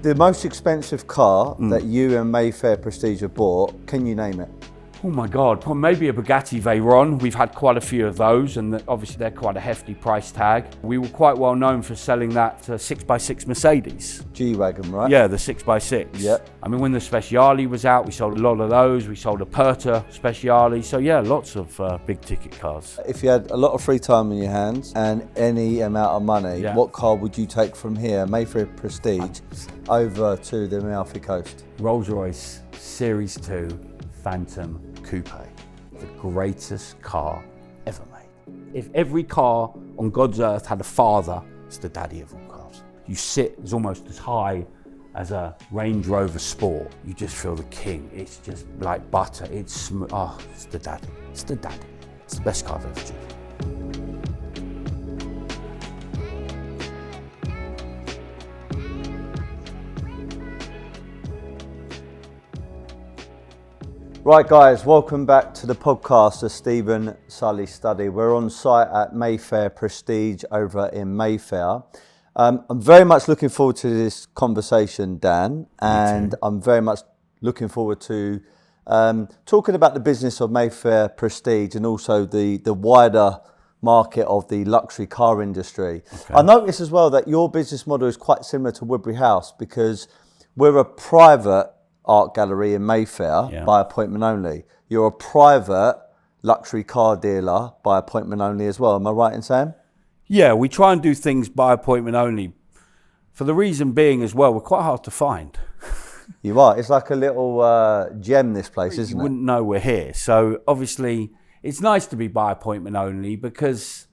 The most expensive car that you and Mayfair Prestige have bought, can you name it? Oh my God, well, maybe a Bugatti Veyron. We've had quite a few of those, and obviously they're quite a hefty price tag. We were quite well known for selling that 6x6 Mercedes. G-Wagon, right? Yeah, the 6x6. Yeah. I mean, when the Speciale was out, we sold a lot of those. We sold a Perta Speciale. So yeah, lots of big ticket cars. If you had a lot of free time in your hands and any amount of money, what car would you take from here, Mayfair Prestige, over to the Amalfi Coast? Rolls-Royce Series 2 Phantom Coupe, the greatest car ever made. If every car on God's earth had a father, it's the daddy of all cars. You sit, it's almost as high as a Range Rover Sport. You just feel the king. It's just like butter. It's it's the daddy. It's the daddy. It's the best car I've ever driven. Right guys, welcome back to the podcast of Stephen Sully's Study. We're on site at Mayfair Prestige over in Mayfair. I'm very much looking forward to this conversation, Dan, and I'm very much looking forward to talking about the business of Mayfair Prestige and also the wider market of the luxury car industry. Okay. I noticed as well that your business model is quite similar to Woodbury House because we're a private art gallery in Mayfair by appointment only. You're a private luxury car dealer by appointment only as well. Am I right in saying? Yeah, we try and do things by appointment only. For the reason being as well, we're quite hard to find. You are. It's like a little gem, this place, isn't it? You wouldn't know we're here. So obviously it's nice to be by appointment only because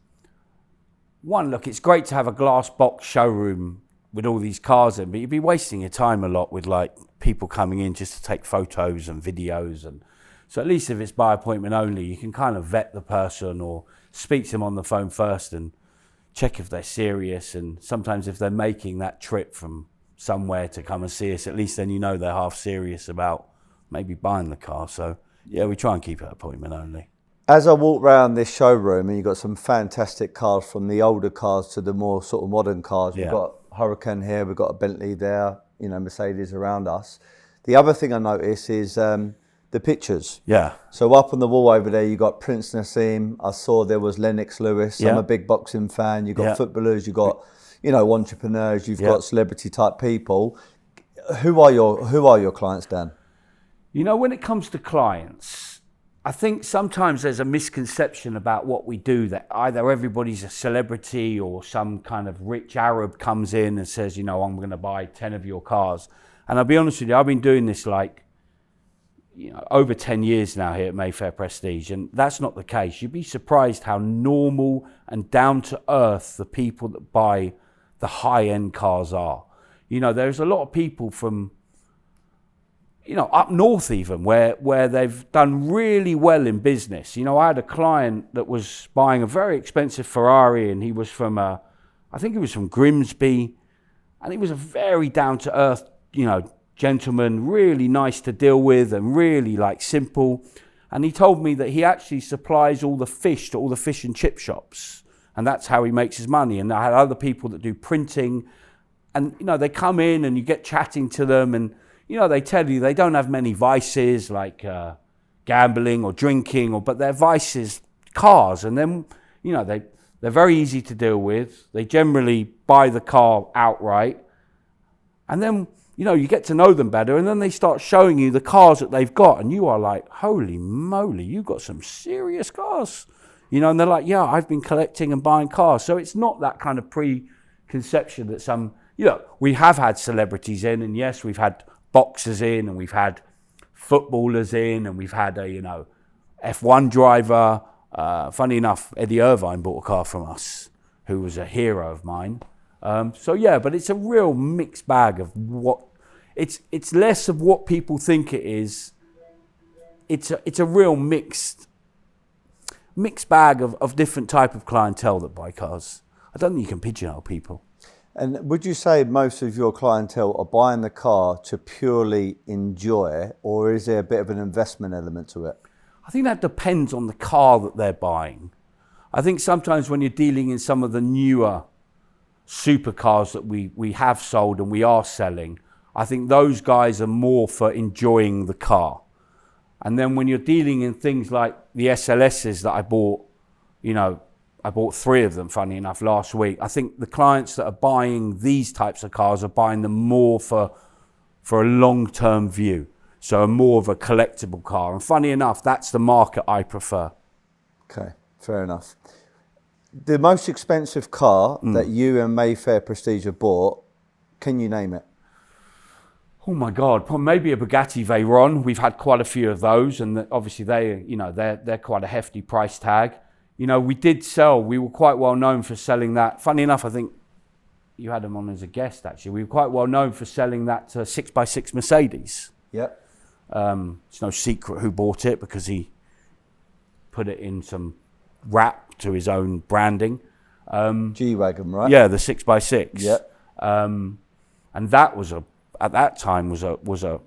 one, look, it's great to have a glass box showroom with all these cars in, but you'd be wasting your time a lot with like people coming in just to take photos and videos. And so at least if it's by appointment only, you can kind of vet the person or speak to them on the phone first and check if they're serious. And sometimes if they're making that trip from somewhere to come and see us, at least then you know they're half serious about maybe buying the car. So yeah, we try and keep it appointment only. As I walk around this showroom, and you've got some fantastic cars, from the older cars to the more sort of modern cars. We've got Hurricane here, we've got a Bentley there, you know, Mercedes around us. The other thing I notice is the pictures. Yeah. So up on the wall over there, you got Prince Nassim. I saw there was Lennox Lewis. I'm a big boxing fan. You've got footballers, you've got, you know, entrepreneurs, you've got celebrity type people. Who are your clients, Dan? You know, when it comes to clients, I think sometimes there's a misconception about what we do, that either everybody's a celebrity or some kind of rich Arab comes in and says, you know, I'm going to buy 10 of your cars. And I'll be honest with you, I've been doing this like, you know, over 10 years now here at Mayfair Prestige, and that's not the case. You'd be surprised how normal and down to earth the people that buy the high-end cars are. You know, there's a lot of people from, you know, up north even, where they've done really well in business. You know, I had a client that was buying a very expensive Ferrari, and he was from, I think he was from Grimsby, and he was a very down-to-earth, you know, gentleman, really nice to deal with and really like simple. And he told me that he actually supplies all the fish to all the fish and chip shops, and that's how he makes his money. And I had other people that do printing, and, you know, they come in and you get chatting to them, and you know, they tell you they don't have many vices like gambling or drinking, but their vices, cars. And then, you know, they're very easy to deal with. They generally buy the car outright. And then, you know, you get to know them better, and then they start showing you the cars that they've got. And you are like, holy moly, you've got some serious cars. You know, and they're like, yeah, I've been collecting and buying cars. So it's not that kind of preconception that some, you know, we have had celebrities in, and yes, we've had boxers in, and we've had footballers in, and we've had a, you know, F1 driver. Funny enough, Eddie Irvine bought a car from us, who was a hero of mine. So yeah, but it's a real mixed bag of what, it's less of what people think it is. It's a real mixed bag of different type of clientele that buy cars. I don't think you can pigeonhole people. And would you say most of your clientele are buying the car to purely enjoy, or is there a bit of an investment element to it? I think that depends on the car that they're buying. I think sometimes when you're dealing in some of the newer supercars that we have sold and we are selling, I think those guys are more for enjoying the car. And then when you're dealing in things like the SLSs that I bought, you know, I bought 3 of them, funny enough, last week. I think the clients that are buying these types of cars are buying them more for a long-term view. So more of a collectible car. And funny enough, that's the market I prefer. Okay, fair enough. The most expensive car that you and Mayfair Prestige have bought, can you name it? Oh my God, maybe a Bugatti Veyron. We've had quite a few of those, and obviously they're quite a hefty price tag. You know, we were quite well known for selling that. Funny enough, I think you had him on as a guest actually. We were quite well known for selling that 6x6 Mercedes. Yep. It's no secret who bought it because he put it in some wrap to his own branding. G-Wagon, right? Yeah, the 6x6. Yep. And that was at that time was a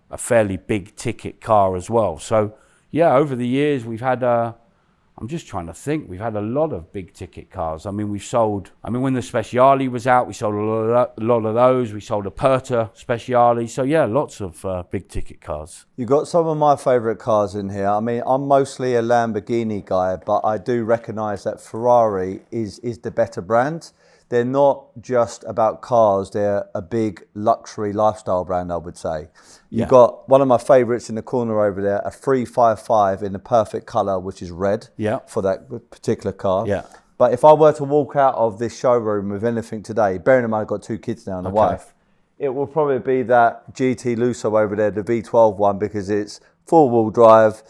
a fairly big ticket car as well. So yeah, over the years we've had I'm just trying to think. We've had a lot of big ticket cars. I mean, when the Speciale was out, we sold a lot of those. We sold a Perta Speciale. So yeah, lots of big ticket cars. You've got some of my favourite cars in here. I mean, I'm mostly a Lamborghini guy, but I do recognise that Ferrari is the better brand. They're not just about cars, they're a big luxury lifestyle brand, I would say. You've got one of my favourites in the corner over there, a 355 in the perfect colour, which is red for that particular car. Yeah. But if I were to walk out of this showroom with anything today, bearing in mind I've got 2 kids now and a wife, it will probably be that GT Lusso over there, the V12 one, because it's 4-wheel drive,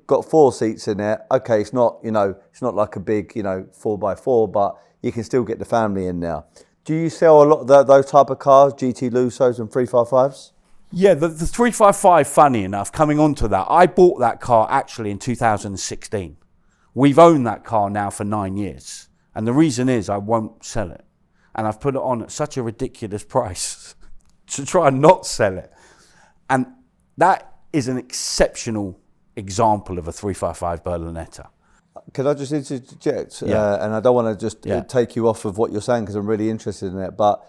got 4 seats in it. Okay, it's not like a big 4x4, but you can still get the family in now. Do you sell a lot of those type of cars, GT Lusos and 355s? Yeah, the 355, funny enough, coming on to that, I bought that car actually in 2016. We've owned that car now for 9 years. And the reason is I won't sell it. And I've put it on at such a ridiculous price to try and not sell it. And that is an exceptional example of a 355 Berlinetta. Could I just interject? And I don't want to just take you off of what you're saying because I'm really interested in it. But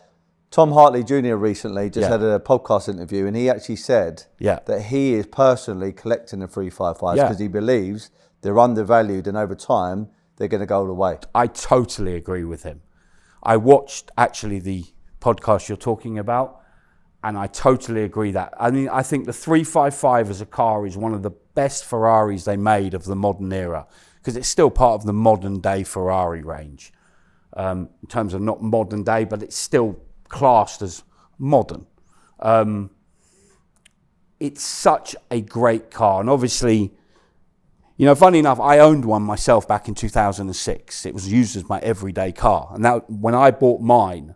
Tom Hartley Jr. recently just had a podcast interview and he actually said that he is personally collecting the 355s because he believes they're undervalued and over time they're going to go away. I totally agree with him. I watched actually the podcast you're talking about and I totally agree that. I mean, I think the 355 as a car is one of the best Ferraris they made of the modern era, because it's still part of the modern day Ferrari range in terms of not modern day, but it's still classed as modern. It's such a great car. And obviously, funny enough, I owned one myself back in 2006. It was used as my everyday car. And that, when I bought mine,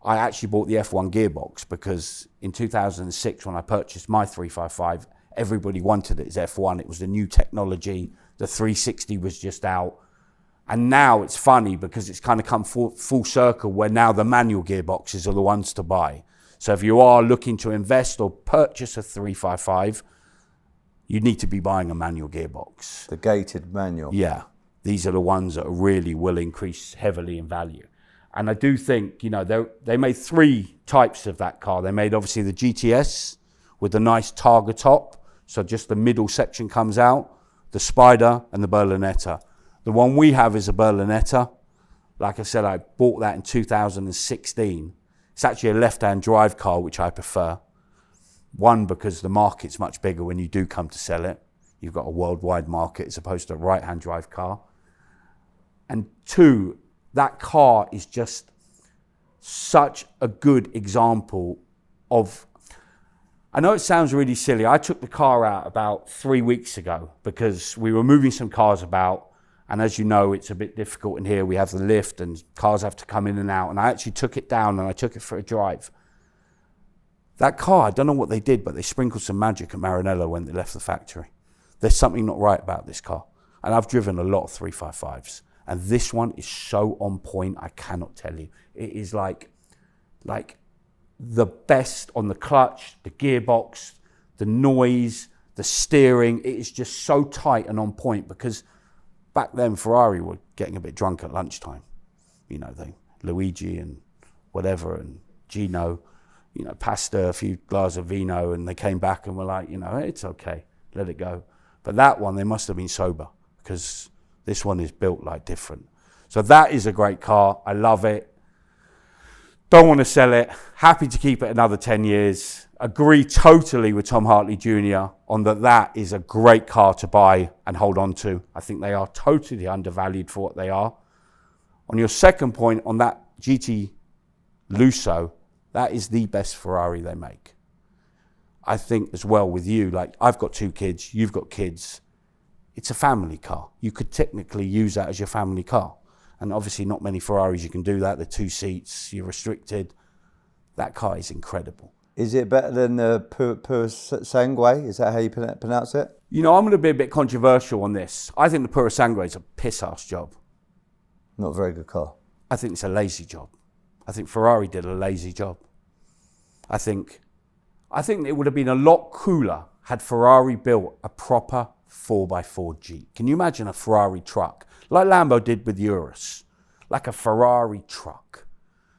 I actually bought the F1 gearbox because in 2006, when I purchased my 355, everybody wanted it as F1. It was the new technology. The 360 was just out. And now it's funny because it's kind of come full circle where now the manual gearboxes are the ones to buy. So if you are looking to invest or purchase a 355, you need to be buying a manual gearbox. The gated manual. Yeah. These are the ones that really will increase heavily in value. And I do think, they made 3 types of that car. They made obviously the GTS with the nice Targa top. So just the middle section comes out. The Spider and the Berlinetta. The one we have is a Berlinetta. Like I said, I bought that in 2016. It's actually a left-hand drive car, which I prefer. 1, because the market's much bigger when you do come to sell it. You've got a worldwide market as opposed to a right-hand drive car. And 2, that car is just such a good example of... I know it sounds really silly. I took the car out about 3 weeks ago because we were moving some cars about. And as you know, it's a bit difficult in here. We have the lift and cars have to come in and out. And I actually took it down and I took it for a drive. That car, I don't know what they did, but they sprinkled some magic at Maranello when they left the factory. There's something not right about this car. And I've driven a lot of 355s. And this one is so on point, I cannot tell you. It is like the best on the clutch, the gearbox, the noise, the steering. It is just so tight and on point because back then Ferrari were getting a bit drunk at lunchtime. Luigi and whatever and Gino, pasta, a few glasses of vino, and they came back and were like, it's okay, let it go. But that one, they must have been sober, because this one is built like different. So that is a great car. I love it. Don't want to sell it. Happy to keep it another 10 years. Agree totally with Tom Hartley Jr. on that is a great car to buy and hold on to. I think they are totally undervalued for what they are. On your second point on that GT Lusso, that is the best Ferrari they make. I think as well with you, like I've got 2 kids, you've got kids. It's a family car. You could technically use that as your family car. And obviously not many Ferraris you can do that. They're 2 seats, you're restricted. That car is incredible. Is it better than the Pur Sangue? Is that how you pronounce it? I'm going to be a bit controversial on this. I think the Pur Sangue is a piss-ass job. Not a very good car. I think it's a lazy job. I think Ferrari did a lazy job. I think it would have been a lot cooler had Ferrari built a proper 4x4 Jeep. Can you imagine a Ferrari truck? Like Lambo did with Urus. Like a Ferrari truck.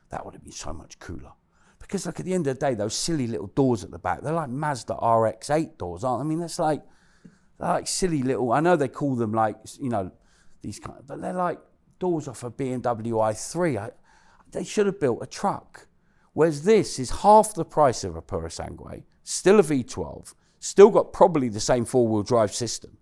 That would have been so much cooler. Because look, at the end of the day, those silly little doors at the back, they're like Mazda RX-8 doors, aren't they? I mean, they're like silly little, I know they call them like, these kind of, but they're like doors off a BMW i3. They should have built a truck. Whereas this is half the price of a Pur Sangue, still a V12, still got probably the same 4-wheel drive system.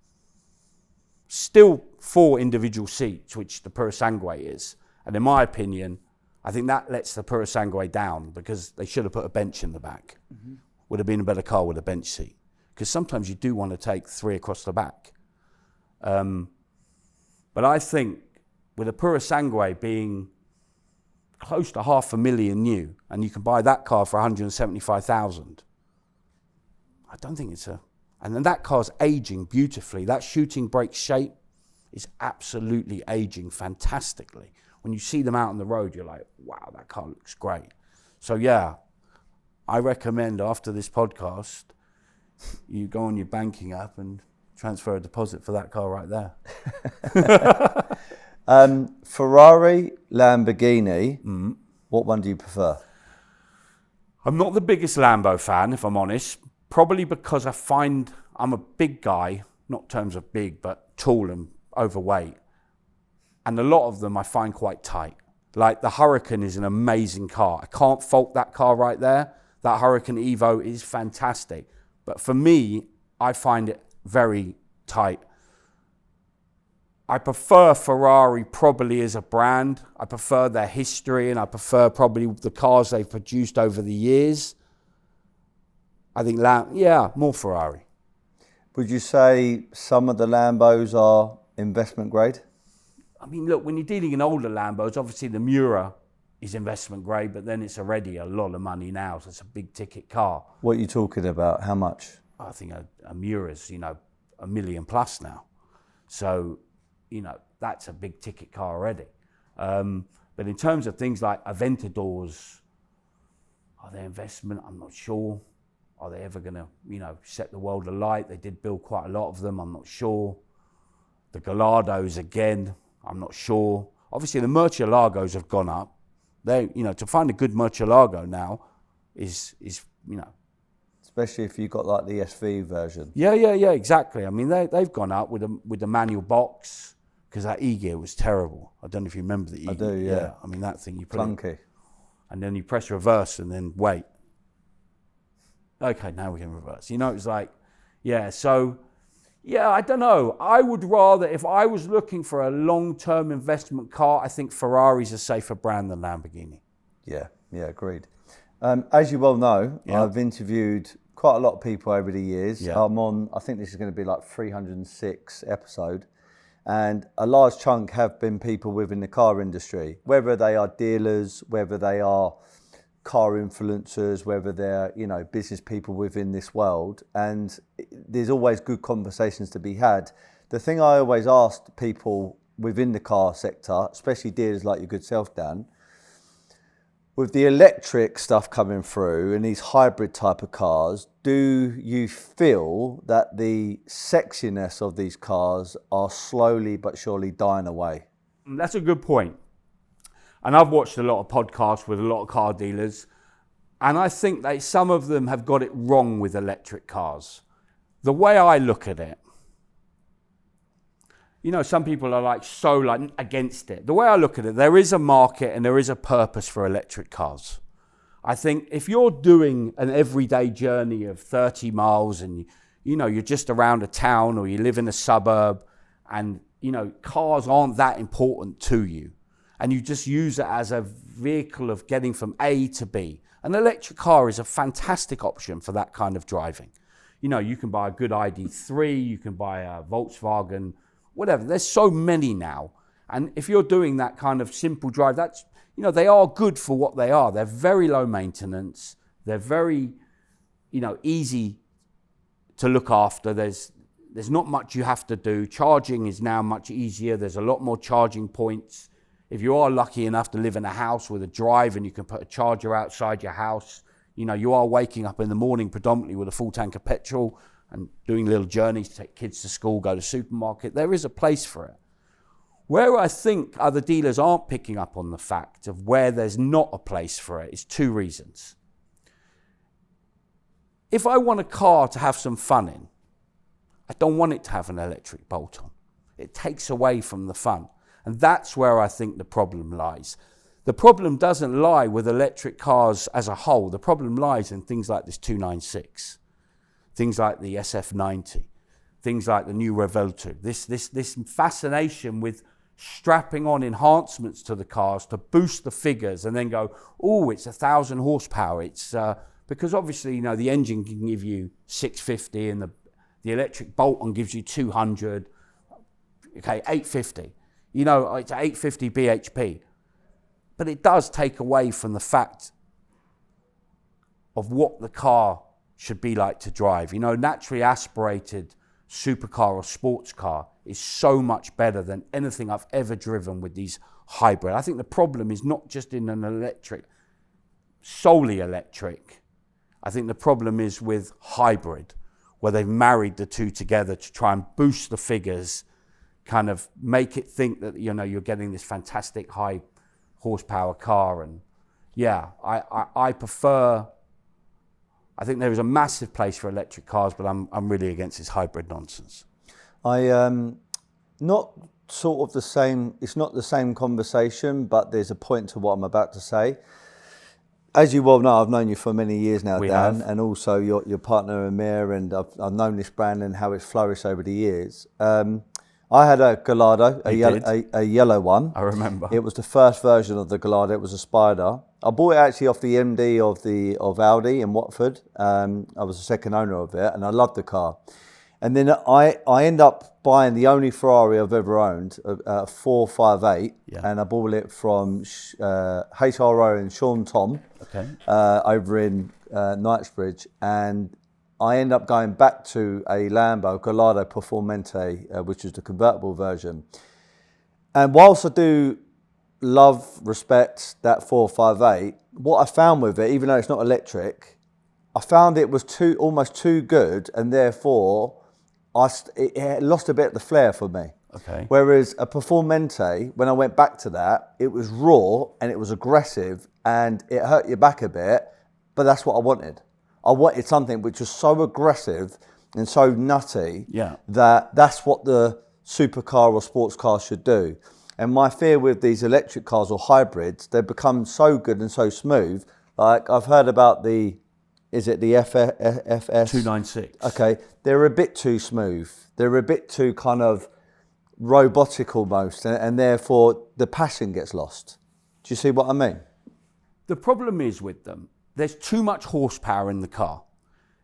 Still 4 individual seats, which the Pur Sangue is. And in my opinion, I think that lets the Pur Sangue down, because they should have put a bench in the back. Mm-hmm. Would have been a better car with a bench seat. Because sometimes you do want to take 3 across the back. But I think with a Pur Sangue being close to $500,000 new, and you can buy that car for $175,000, I don't think it's and then that car's aging beautifully. That shooting brake shape is absolutely aging fantastically. When you see them out on the road, you're like, wow, that car looks great. So yeah, I recommend after this podcast, you go on your banking app and transfer a deposit for that car right there. Ferrari, Lamborghini, what one do you prefer? I'm not the biggest Lambo fan, if I'm honest. Probably because I find I'm a big guy, not in terms of big, but tall and overweight. And a lot of them I find quite tight. Like the Hurricane is an amazing car. I can't fault that car right there. That Hurricane Evo is fantastic. But for me, I find it very tight. I prefer Ferrari probably as a brand. I prefer their history, and I prefer probably the cars they've produced over the years. I think, more Ferrari. Would you say some of the Lambos are investment grade? I mean, look, when you're dealing in older Lambos, obviously the Miura is investment grade, but then it's already a lot of money now, so it's a big ticket car. What are you talking about? How much? I think a Miura's, $1 million plus now. So, that's a big ticket car already. But in terms of things like Aventadors, are they investment? I'm not sure. Are they ever going to, set the world alight? They did build quite a lot of them. I'm not sure. The Gallardos, again, I'm not sure. Obviously, the Murcielagos have gone up. They, to find a good Murcielago now is. Especially if you've got like the SV version. Yeah, exactly. I mean, they've gone up with the manual box, because that E-gear was terrible. I don't know if you remember the E-gear. I do, yeah. I mean, that thing you put clunky. And then you press reverse and then wait. Okay, now we can reverse. It's like, I don't know. I would rather, if I was looking for a long-term investment car, I think Ferrari's a safer brand than Lamborghini. Yeah, agreed. As you well know, I've interviewed quite a lot of people over the years. Yeah. I'm on, I think this is going to be like 306 episode. And a large chunk have been people within the car industry, whether they are dealers, whether they are car influencers, whether they're, business people within this world. And there's always good conversations to be had. The thing I always asked people within the car sector, especially dealers like your good self, Dan, with the electric stuff coming through and these hybrid type of cars, do you feel that the sexiness of these cars are slowly but surely dying away? That's a good point. And I've watched a lot of podcasts with a lot of car dealers. And I think that some of them have got it wrong with electric cars. The way I look at it, you know, some people are like so like against it. The way I look at it, there is a market and there is a purpose for electric cars. I think if you're doing an everyday journey of 30 miles and you know, you're just around a town or you live in a suburb and, you know, cars aren't that important to you and you just use it as a vehicle of getting from A to B, an electric car is a fantastic option for that kind of driving. You know, you can buy a good ID3, you can buy a Volkswagen, whatever. There's so many now. And if you're doing that kind of simple drive, that's, you know, they are good for what they are. They're very low maintenance. They're very, you know, easy to look after. There's not much you have to do. Charging is now much easier. There's a lot more charging points. If you are lucky enough to live in a house with a drive and you can put a charger outside your house, you know, you are waking up in the morning predominantly with a full tank of petrol and doing little journeys to take kids to school, go to the supermarket. There is a place for it. Where I think other dealers aren't picking up on the fact of where there's not a place for it is two reasons. If I want a car to have some fun in, I don't want it to have an electric bolt on. It takes away from the fun. And that's where I think the problem lies. The problem doesn't lie with electric cars as a whole. The problem lies in things like this 296, things like the SF90, things like the new Revuelto. This fascination with strapping on enhancements to the cars to boost the figures and then go, oh, it's 1,000 horsepower. It's because obviously, you know, the engine can give you 650 and the electric bolt-on gives you 200, okay, 850. You know, it's 850 bhp. But it does take away from the fact of what the car should be like to drive. You know, naturally aspirated supercar or sports car is so much better than anything I've ever driven with these hybrid. I think the problem is not just in an electric, solely electric. I think the problem is with hybrid, where they've married the two together to try and boost the figures, kind of make it think that, you know, you're getting this fantastic high horsepower car. And yeah, I prefer, I think there is a massive place for electric cars, but I'm really against this hybrid nonsense. Not sort of the same, it's not the same conversation, but there's a point to what I'm about to say. As you well know, I've known you for many years now, Dan, and also your partner Amir, and I've known this brand and how it's flourished over the years. I had a Gallardo, a yellow one. I remember. It was the first version of the Gallardo. It was a Spider. I bought it actually off the MD of Audi in Watford. I was the second owner of it, and I loved the car. And then I end up buying the only Ferrari I've ever owned, a 458, and I bought it from HRO and Sean Tom over in Knightsbridge, and I end up going back to a Lambo Gallardo Performante, which is the convertible version. And whilst I do love, respect that 458, what I found with it, even though it's not electric, I found it was almost too good, and therefore it lost a bit of the flair for me. Okay. Whereas a Performante, when I went back to that, it was raw and it was aggressive and it hurt your back a bit, but that's what I wanted. I wanted something which was so aggressive and so nutty that's what the supercar or sports car should do. And my fear with these electric cars or hybrids, they become so good and so smooth. Like I've heard about is it the FS? 296. Okay, they're a bit too smooth. They're a bit too kind of robotic almost, and therefore the passion gets lost. Do you see what I mean? The problem is with them, there's too much horsepower in the car.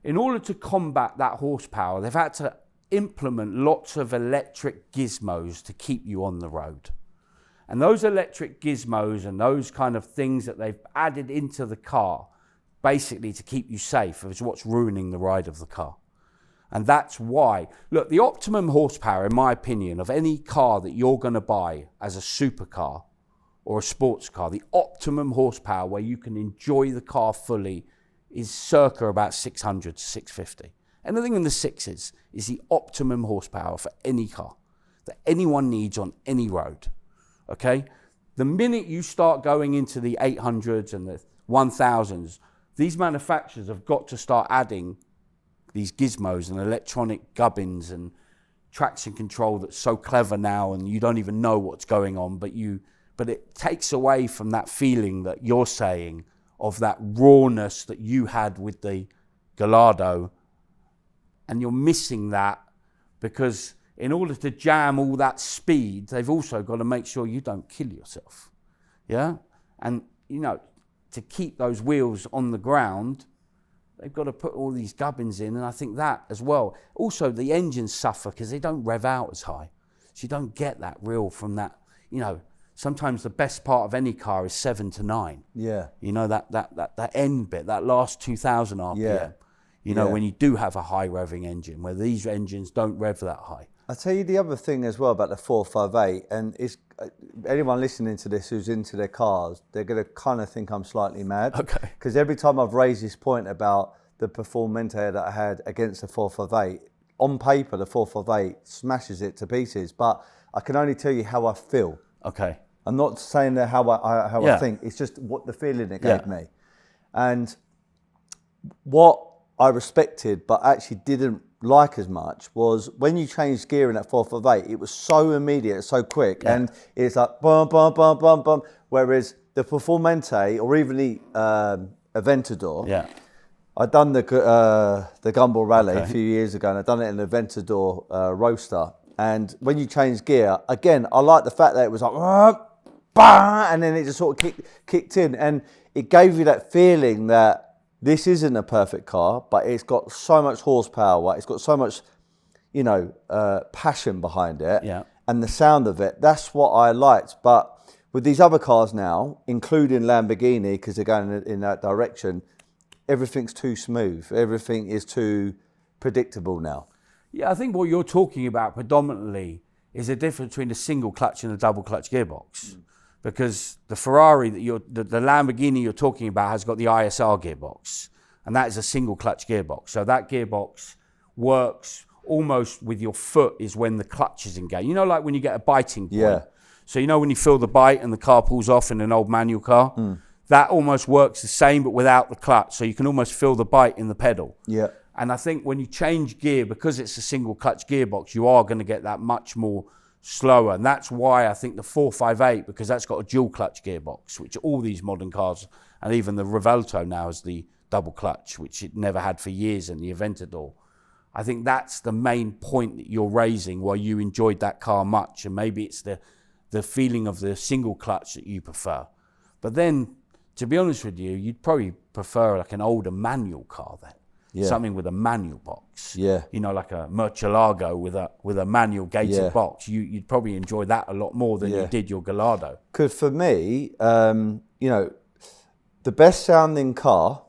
In order to combat that horsepower, they've had to implement lots of electric gizmos to keep you on the road. And those electric gizmos and those kind of things that they've added into the car, basically to keep you safe, is what's ruining the ride of the car. And that's why, look, the optimum horsepower, in my opinion, of any car that you're going to buy as a supercar or a sports car, the optimum horsepower where you can enjoy the car fully is circa about 600 to 650. Anything in the sixes is the optimum horsepower for any car that anyone needs on any road, okay? The minute you start going into the 800s and the 1000s, these manufacturers have got to start adding these gizmos and electronic gubbins and traction control that's so clever now, and you don't even know what's going on, but it takes away from that feeling that you're saying of that rawness that you had with the Gallardo, and you're missing that because in order to jam all that speed, they've also got to make sure you don't kill yourself, yeah? And, you know, to keep those wheels on the ground, they've got to put all these gubbins in, and I think that as well. Also, the engines suffer because they don't rev out as high. So you don't get that real from that, you know, sometimes the best part of any car is 7 to 9. Yeah. You know, that end bit, that last 2,000 RPM. Yeah. You know, when you do have a high revving engine, where these engines don't rev that high. I'll tell you the other thing as well about the 458, and it's anyone listening to this who's into their cars, they're going to kind of think I'm slightly mad. Okay. Because every time I've raised this point about the Performante that I had against the 458, on paper the 458 smashes it to pieces, but I can only tell you how I feel. Okay. I'm not saying that how I think, it's just what the feeling it gave me. And what I respected but actually didn't like as much was when you changed gear in that 458, it was so immediate, so quick, and it's like bum bum bum bum bum. Whereas the Performante or even the Aventador, I'd done the Gumball Rally a few years ago, and I'd done it in the Aventador Roadster. And when you change gear, again, I like the fact that it was like bah, and then it just sort of kicked in, and it gave you that feeling that this isn't a perfect car, but it's got so much horsepower. It's got so much, you know, passion behind it, and the sound of it. That's what I liked. But with these other cars now, including Lamborghini, because they're going in that direction, everything's too smooth. Everything is too predictable now. Yeah, I think what you're talking about predominantly is the difference between a single clutch and a double clutch gearbox. Because the Ferrari, the Lamborghini you're talking about has got the ISR gearbox, and that is a single clutch gearbox. So that gearbox works almost with your foot is when the clutch is engaged. You know, like when you get a biting point. Yeah. So you know when you feel the bite and the car pulls off in an old manual car? That almost works the same but without the clutch. So you can almost feel the bite in the pedal. Yeah. And I think when you change gear, because it's a single clutch gearbox, you are going to get that much more slower, and that's why I think the 458, because that's got a dual clutch gearbox, which all these modern cars, and even the Revuelto now has the double clutch, which it never had for years in the Aventador. I think that's the main point that you're raising, why you enjoyed that car much, and maybe it's the feeling of the single clutch that you prefer. But then, to be honest with you, you'd probably prefer like an older manual car then. Something with a manual box, you know, like a Murcielago with a manual gated box. You'd probably enjoy that a lot more than you did your Gallardo. Because for me, you know, the best sounding car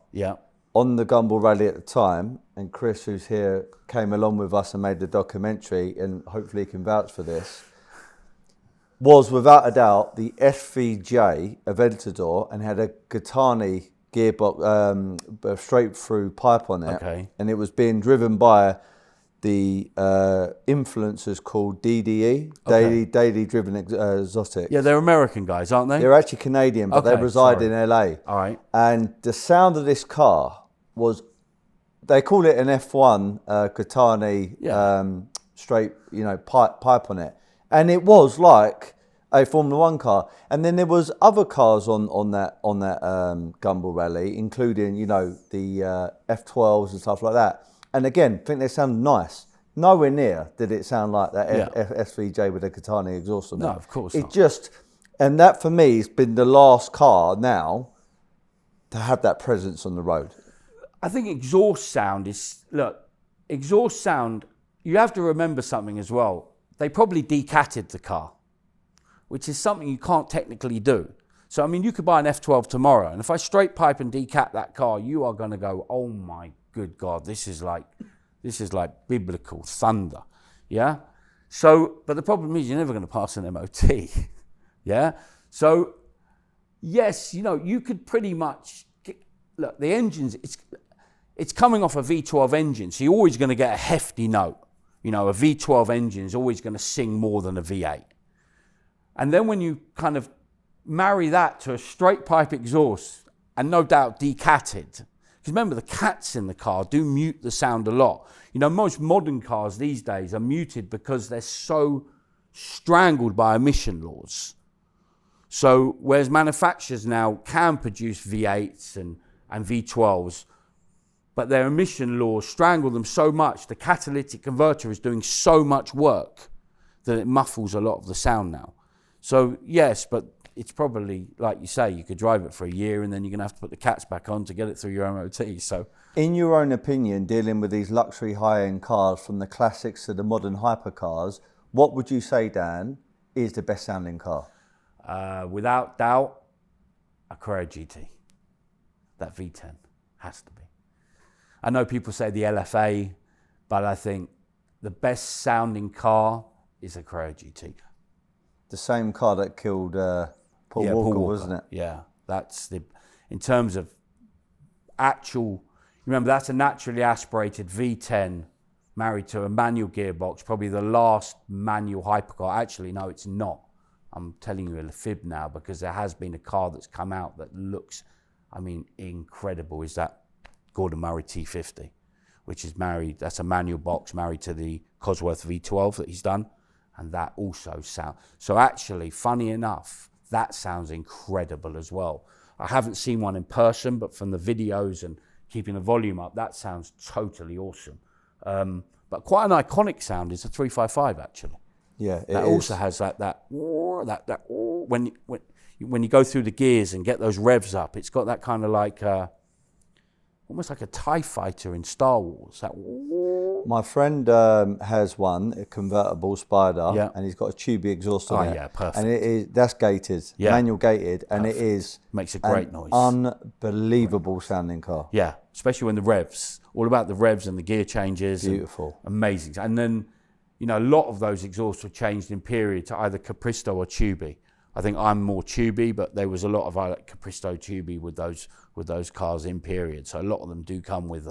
on the Gumball Rally at the time, and Chris, who's here, came along with us and made the documentary, and hopefully he can vouch for this, was without a doubt the FVJ Aventador, and had a Gattani gearbox, straight through pipe on it, and it was being driven by the influencers called DDE, daily driven exotics. Yeah, they're American guys, aren't they? They're actually Canadian, but they reside in LA. All right. And the sound of this car was, they call it an F1 Gattani straight, you know, pipe on it, and it was like a Formula One car. And then there was other cars on that Gumball Rally, including, you know, the F12s and stuff like that. And again, I think they sound nice. Nowhere near did it sound like that SVJ with a Gattani exhaust on it. No, of course not. It just, and that for me has been the last car now to have that presence on the road. I think exhaust sound is, exhaust sound, you have to remember something as well. They probably decatted the car, which is something you can't technically do. So, I mean, you could buy an F12 tomorrow, and if I straight pipe and decat that car, you are going to go, oh my good God, this is like biblical thunder, yeah? So, but the problem is you're never going to pass an MOT, yeah? So, yes, you know, you could pretty much, look, the engines, it's coming off a V12 engine, so you're always going to get a hefty note. You know, a V12 engine is always going to sing more than a V8. And then when you kind of marry that to a straight pipe exhaust, and no doubt decatted, Because remember, the cats in the car do mute the sound a lot. You know, most modern cars these days are muted because they're so strangled by emission laws. So whereas manufacturers now can produce V8s and V12s, but their emission laws strangle them so much, the catalytic converter is doing so much work that it muffles a lot of the sound now. So yes, but it's probably, like you say, you could drive it for a year and then you're going to have to put the cats back on to get it through your MOT. So, in your own opinion, dealing with these luxury high-end cars, from the classics to the modern hypercars, what would you say, Dan, is the best sounding car? Without doubt, a Carrera GT. That V10 has to be. I know people say the LFA, but I think the best sounding car is a Carrera GT. The same car that killed Paul Walker, wasn't it? Yeah, that's in terms of actual, remember that's a naturally aspirated V10 married to a manual gearbox, probably the last manual hypercar. Actually, no, it's not. I'm telling you a fib now, because there has been a car that's come out that looks, I mean, incredible. Is that Gordon Murray T50, which is married, that's a manual box married to the Cosworth V12 that he's done. And that also sounds, so actually, funny enough, that sounds incredible as well. I haven't seen one in person, but from the videos and keeping the volume up, that sounds totally awesome. But quite an iconic sound is the 355 actually. Yeah, that also has that when you go through the gears and get those revs up, it's got that kind of like almost like a TIE fighter in Star Wars. My friend has one, a convertible Spider, and he's got a tubey exhaust on it. Oh yeah, perfect. And that's gated, manual gated, and perfect. It is makes a great noise. Unbelievable sounding car. Yeah, especially when the revs, all about the revs and the gear changes. Beautiful. Amazing. And then, you know, a lot of those exhausts were changed in period to either Capristo or tubey. I think I'm more tubey, but there was a lot of Capristo tubey with those cars in period. So a lot of them do come with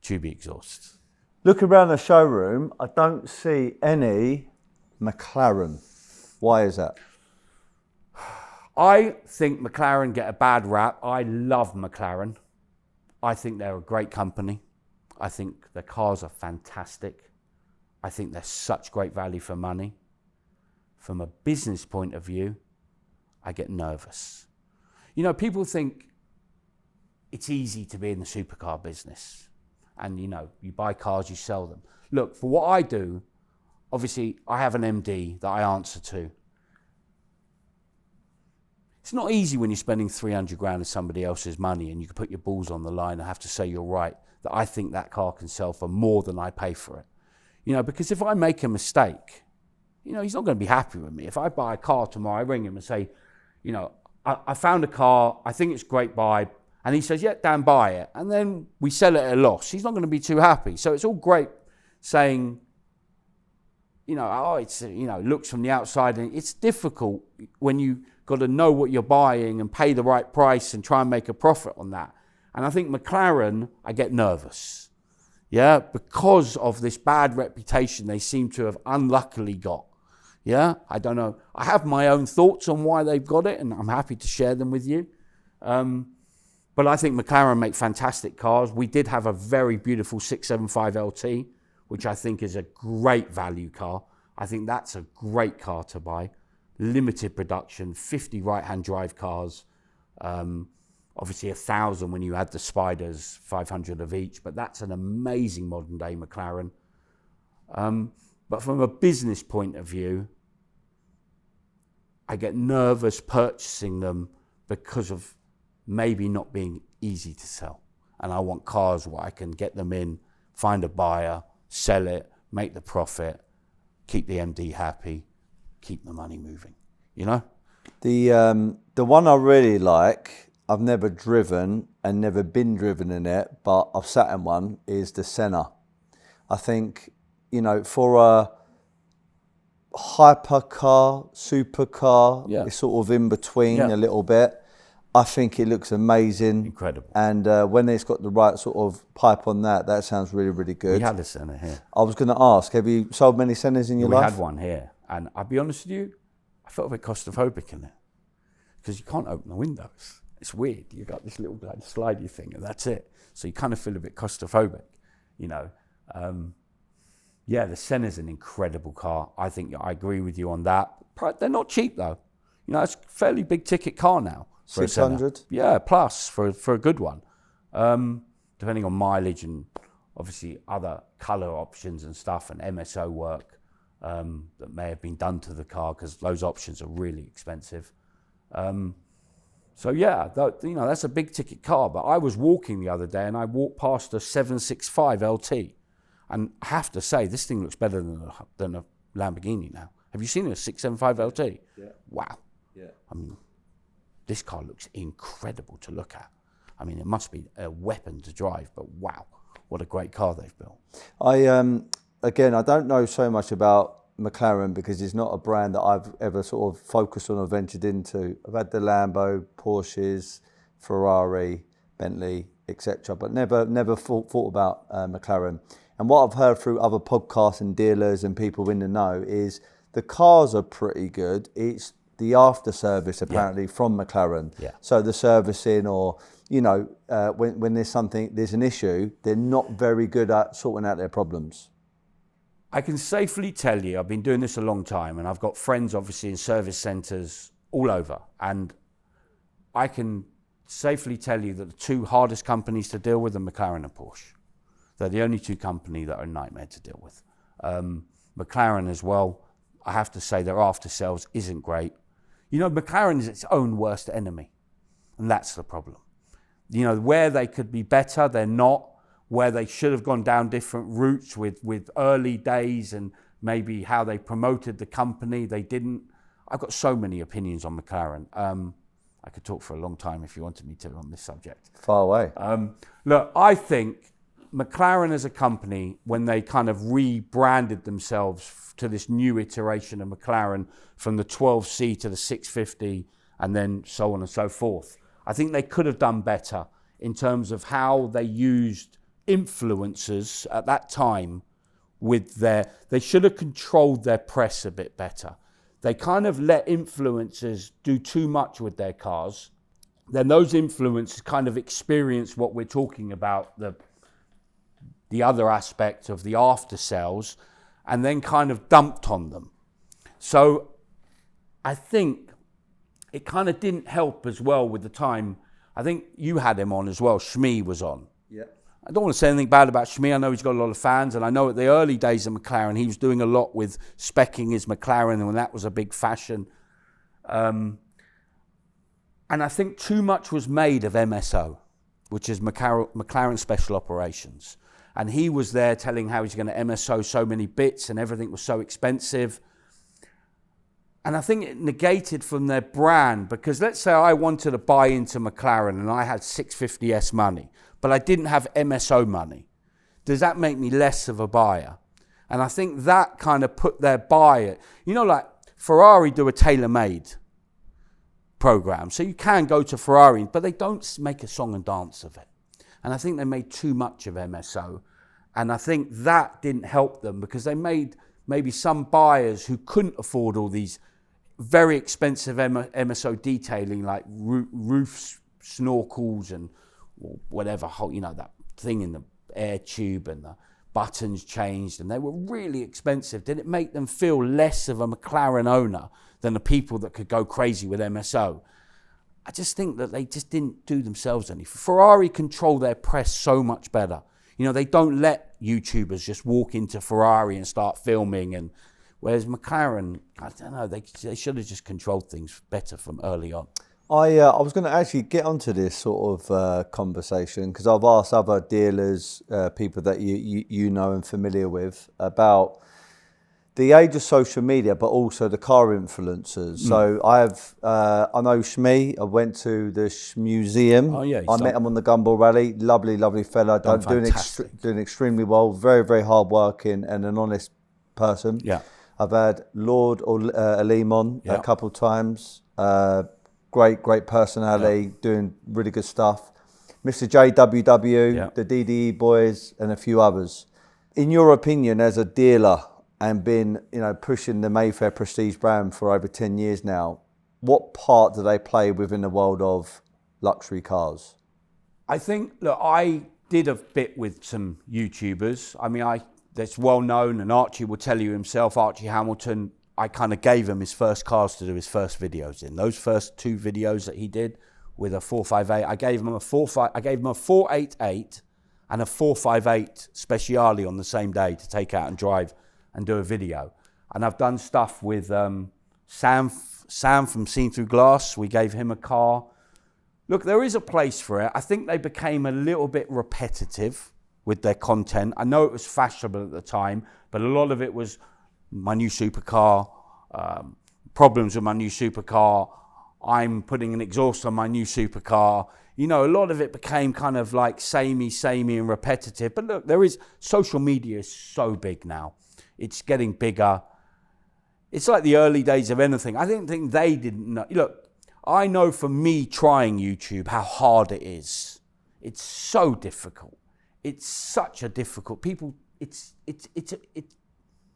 tubey exhausts. Look around the showroom, I don't see any McLaren. Why is that? I think McLaren get a bad rap. I love McLaren. I think they're a great company. I think their cars are fantastic. I think they're such great value for money. From a business point of view, I get nervous. You know, people think it's easy to be in the supercar business. And, you know, you buy cars, you sell them. Look, for what I do, obviously, I have an MD that I answer to. It's not easy when you're spending 300 grand of somebody else's money and you can put your balls on the line and have to say you're right, that I think that car can sell for more than I pay for it. You know, because if I make a mistake, you know, he's not going to be happy with me. If I buy a car tomorrow, I ring him and say, you know, I found a car, I think it's a great buy. And he says, yeah, Dan, buy it. And then we sell it at a loss. He's not going to be too happy. So it's all great saying, you know, oh, it's, you know, looks from the outside. And it's difficult when you got to know what you're buying and pay the right price and try and make a profit on that. And I think McLaren, I get nervous. Yeah, because of this bad reputation they seem to have unluckily got. Yeah, I don't know. I have my own thoughts on why they've got it, and I'm happy to share them with you. But I think McLaren make fantastic cars. We did have a very beautiful 675 LT, which I think is a great value car. I think that's a great car to buy. Limited production, 50 right-hand drive cars. Obviously 1,000 when you add the Spiders, 500 of each. But that's an amazing modern day McLaren. But from a business point of view, I get nervous purchasing them because of maybe not being easy to sell. And I want cars where I can get them in, find a buyer, sell it, make the profit, keep the MD happy, keep the money moving, you know? The one I really like, I've never driven and never been driven in it, but I've sat in one, is the Senna. I think, you know, for a hypercar, supercar, it's sort of in between a little bit. I think it looks amazing. Incredible. And when it's got the right sort of pipe on that, that sounds really, really good. We had a Senna here. I was going to ask, have you sold many Sennas in your life? We had one here. And I'll be honest with you, I felt a bit claustrophobic in it because you can't open the windows. it's weird. You got this little like slidey thing, and that's it. So you kind of feel a bit claustrophobic, you know. Yeah, the Senna's an incredible car. I think I agree with you on that. They're not cheap though. You know, it's a fairly big ticket car now. 600? Yeah, plus for a good one. Depending on mileage and obviously other colour options and stuff and MSO work that may have been done to the car, because those options are really expensive. So yeah, you know, that's a big ticket car. But I was walking the other day and I walked past a 765 LT. And I have to say, this thing looks better than a Lamborghini now. Have you seen a 675 LT? Yeah. Wow. Yeah. I mean, this car looks incredible to look at. I mean, it must be a weapon to drive, but wow, what a great car they've built. Again, I don't know so much about McLaren because it's not a brand that I've ever sort of focused on or ventured into. I've had the Lambo, Porsches, Ferrari, Bentley, etc., but never thought about McLaren. And what I've heard through other podcasts and dealers and people in the know is the cars are pretty good. It's the after service apparently from McLaren. Yeah. So the servicing, or you know, when there's an issue, they're not very good at sorting out their problems. I can safely tell you, I've been doing this a long time, and I've got friends obviously in service centres all over, and I can safely tell you that the two hardest companies to deal with are McLaren and Porsche. They're the only two companies that are a nightmare to deal with. McLaren as well, I have to say their after sales isn't great. You know, McLaren is its own worst enemy, and that's the problem. You know, where they could be better, they're not. Where they should have gone down different routes with early days and maybe how they promoted the company, they didn't. I've got so many opinions on McLaren. I could talk for a long time if you wanted me to on this subject. Far away. Look, I think McLaren as a company, when they kind of rebranded themselves to this new iteration of McLaren from the 12C to the 650 and then so on and so forth, I think they could have done better in terms of how they used influencers at that time they should have controlled their press a bit better. They kind of let influencers do too much with their cars. Then those influencers kind of experience what we're talking about, the other aspect of the after sales, and then kind of dumped on them. So I think it kind of didn't help as well with the time. I think you had him on as well. Shmee was on. Yeah. I don't want to say anything bad about Shmee. I know he's got a lot of fans, and I know at the early days of McLaren, he was doing a lot with speccing his McLaren, and when that was a big fashion. And I think too much was made of MSO, which is McLaren Special Operations. And he was there telling how he's going to MSO so many bits and everything was so expensive. And I think it negated from their brand, because let's say I wanted to buy into McLaren and I had 650S money, but I didn't have MSO money. Does that make me less of a buyer? And I think that kind of put their buyer, you know, like Ferrari do a tailor-made program. So you can go to Ferrari, but they don't make a song and dance of it. And I think they made too much of MSO. And I think that didn't help them, because they made maybe some buyers who couldn't afford all these very expensive MSO detailing, like roofs, snorkels and whatever, you know, that thing in the air tube and the buttons changed, and they were really expensive. Did it make them feel less of a McLaren owner than the people that could go crazy with MSO? I just think that they just didn't do themselves any. Ferrari control their press so much better. You know, they don't let YouTubers just walk into Ferrari and start filming, and whereas McLaren, I don't know, they should have just controlled things better from early on. I was going to actually get onto this sort of conversation, because I've asked other dealers, people that you know and familiar with, about the age of social media, but also the car influencers. So I know Shmee. I went to the Museum. Oh yeah, I met him on the Gumball Rally. Lovely fella. Doing extremely well. Very, very hard working and an honest person. Yeah. I've had Lord Aleem on a couple of times. Great personality, doing really good stuff. Mr. JWW, the DDE boys, and a few others. In your opinion, as a dealer and been, you know, pushing the Mayfair Prestige brand for over 10 years now, what part do they play within the world of luxury cars? I think, look, I did a bit with some YouTubers. I mean, that's well known, and Archie will tell you himself, Archie Hamilton, I kind of gave him his first cars to do his first videos in. Those first 2 videos that he did with a 458, I gave him a 488 and a 458 Speciale on the same day to take out and drive and do a video. And I've done stuff with Sam from Seen Through Glass. We gave him a car. Look, there is a place for it. I think they became a little bit repetitive with their content. I know it was fashionable at the time, but a lot of it was my new supercar, problems with my new supercar, I'm putting an exhaust on my new supercar. You know, a lot of it became kind of like samey and repetitive. But look, social media is so big now. It's getting bigger. It's like the early days of anything. I didn't think they didn't know. Look, I know from me trying YouTube how hard it is. It's so difficult. It's such a difficult,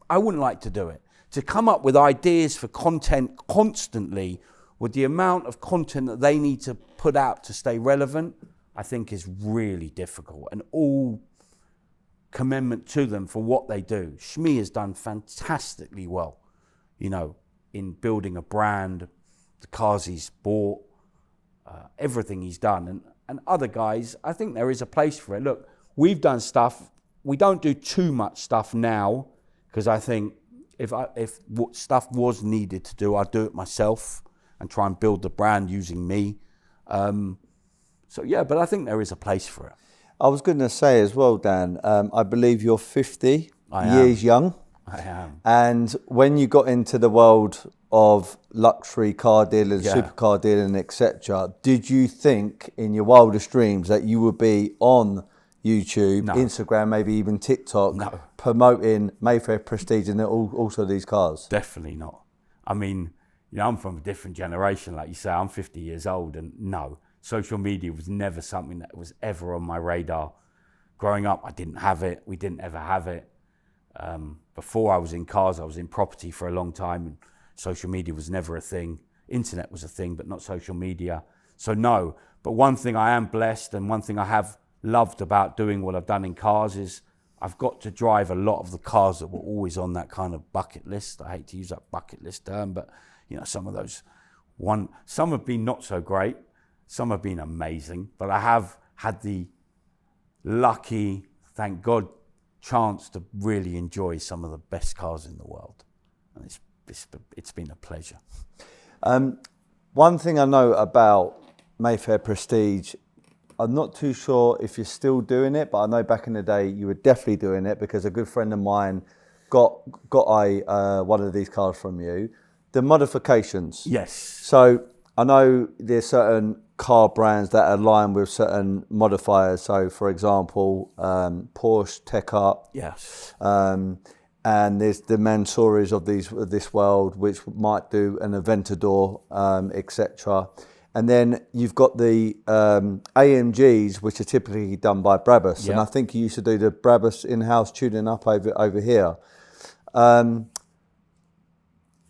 I wouldn't like to do it. To come up with ideas for content constantly with the amount of content that they need to put out to stay relevant, I think is really difficult. And all commendament to them for what they do. Shmi has done fantastically well, you know, in building a brand, the cars he's bought, everything he's done. And other guys, I think there is a place for it. Look, we've done stuff. We don't do too much stuff now because I think if what stuff was needed to do, I'd do it myself and try and build the brand using me. So yeah, but I think there is a place for it. I was going to say as well, Dan, I believe you're 50 years young. I am. And when you got into the world of luxury car dealing, supercar dealing, etc., did you think in your wildest dreams that you would be on YouTube, Instagram, maybe even TikTok, promoting Mayfair Prestige and also these cars? Definitely not. I mean, you know, I'm from a different generation, like you say. I'm 50 years old, and no, social media was never something that was ever on my radar. Growing up, I didn't have it. We didn't ever have it. Before I was in cars, I was in property for a long time, and social media was never a thing. Internet was a thing, but not social media. So no, but one thing I am blessed, and one thing I have loved about doing what I've done in cars is I've got to drive a lot of the cars that were always on that kind of bucket list. I hate to use that bucket list term, but you know, some of those, some have been not so great, some have been amazing, but I have had the lucky, thank God, chance to really enjoy some of the best cars in the world. And it's been a pleasure. One thing I know about Mayfair Prestige, I'm not too sure if you're still doing it, but I know back in the day you were definitely doing it because a good friend of mine got one of these cars from you. The modifications. Yes. So I know there's certain car brands that align with certain modifiers. So for example, Porsche Tech Up. Yes. And there's the Mansouris of this world, which might do an Aventador, etc. And then you've got the AMGs, which are typically done by Brabus. Yep. And I think you used to do the Brabus in-house tuning up over here.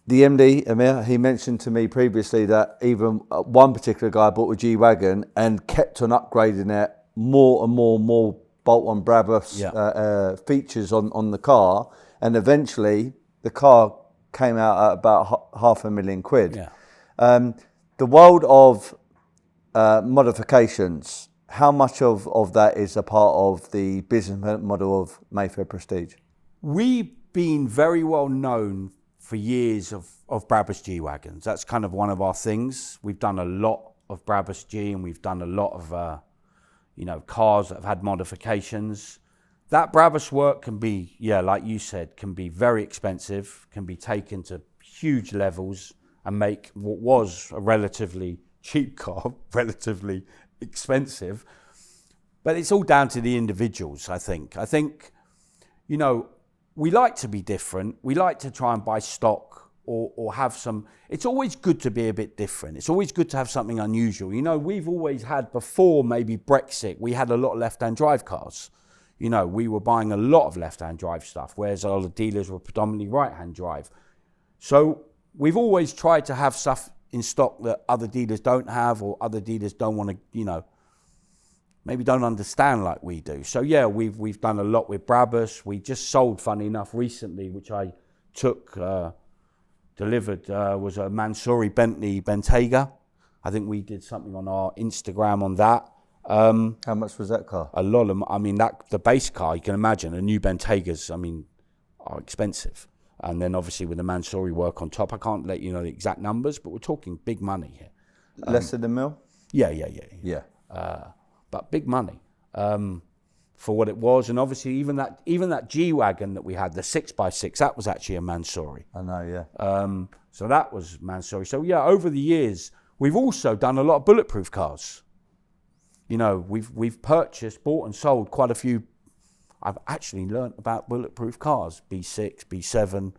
The MD, Amir, he mentioned to me previously that even one particular guy bought a G-Wagon and kept on upgrading it, more and more bolt-on Brabus features on the car. And eventually the car came out at about £500,000. Yeah. The world of modifications, how much of that is a part of the business model of Mayfair Prestige? We've been very well known for years of Brabus G-Wagons. That's kind of one of our things. We've done a lot of Brabus G, and we've done a lot of cars that have had modifications. That Brabus work can be, like you said, can be very expensive, can be taken to huge levels and make what was a relatively cheap car relatively expensive. But it's all down to the individuals, I think. I think, you know, we like to be different. We like to try and buy stock or have some. It's always good to be a bit different. It's always good to have something unusual. You know, we've always had, before maybe Brexit, we had a lot of left-hand drive cars. You know, we were buying a lot of left-hand drive stuff, whereas a lot of dealers were predominantly right-hand drive. So we've always tried to have stuff in stock that other dealers don't have, or other dealers don't want to, maybe don't understand like we do. So yeah, we've done a lot with Brabus. We just sold, funny enough, recently, which I took, delivered, was a Mansouri Bentley Bentayga. I think we did something on our Instagram on that. How much was that car? A lot of, the base car, you can imagine, a new Bentaygas, are expensive. And then obviously with the Mansouri work on top, I can't let you know the exact numbers, but we're talking big money here. Less than a mil? Yeah. Yeah. But big money for what it was. And obviously even that G-Wagon that we had, the 6x6, that was actually a Mansouri. I know, yeah. So that was Mansouri. So yeah, over the years, we've also done a lot of bulletproof cars. We've purchased, bought and sold quite a few. I've actually learnt about bulletproof cars, B6, B7.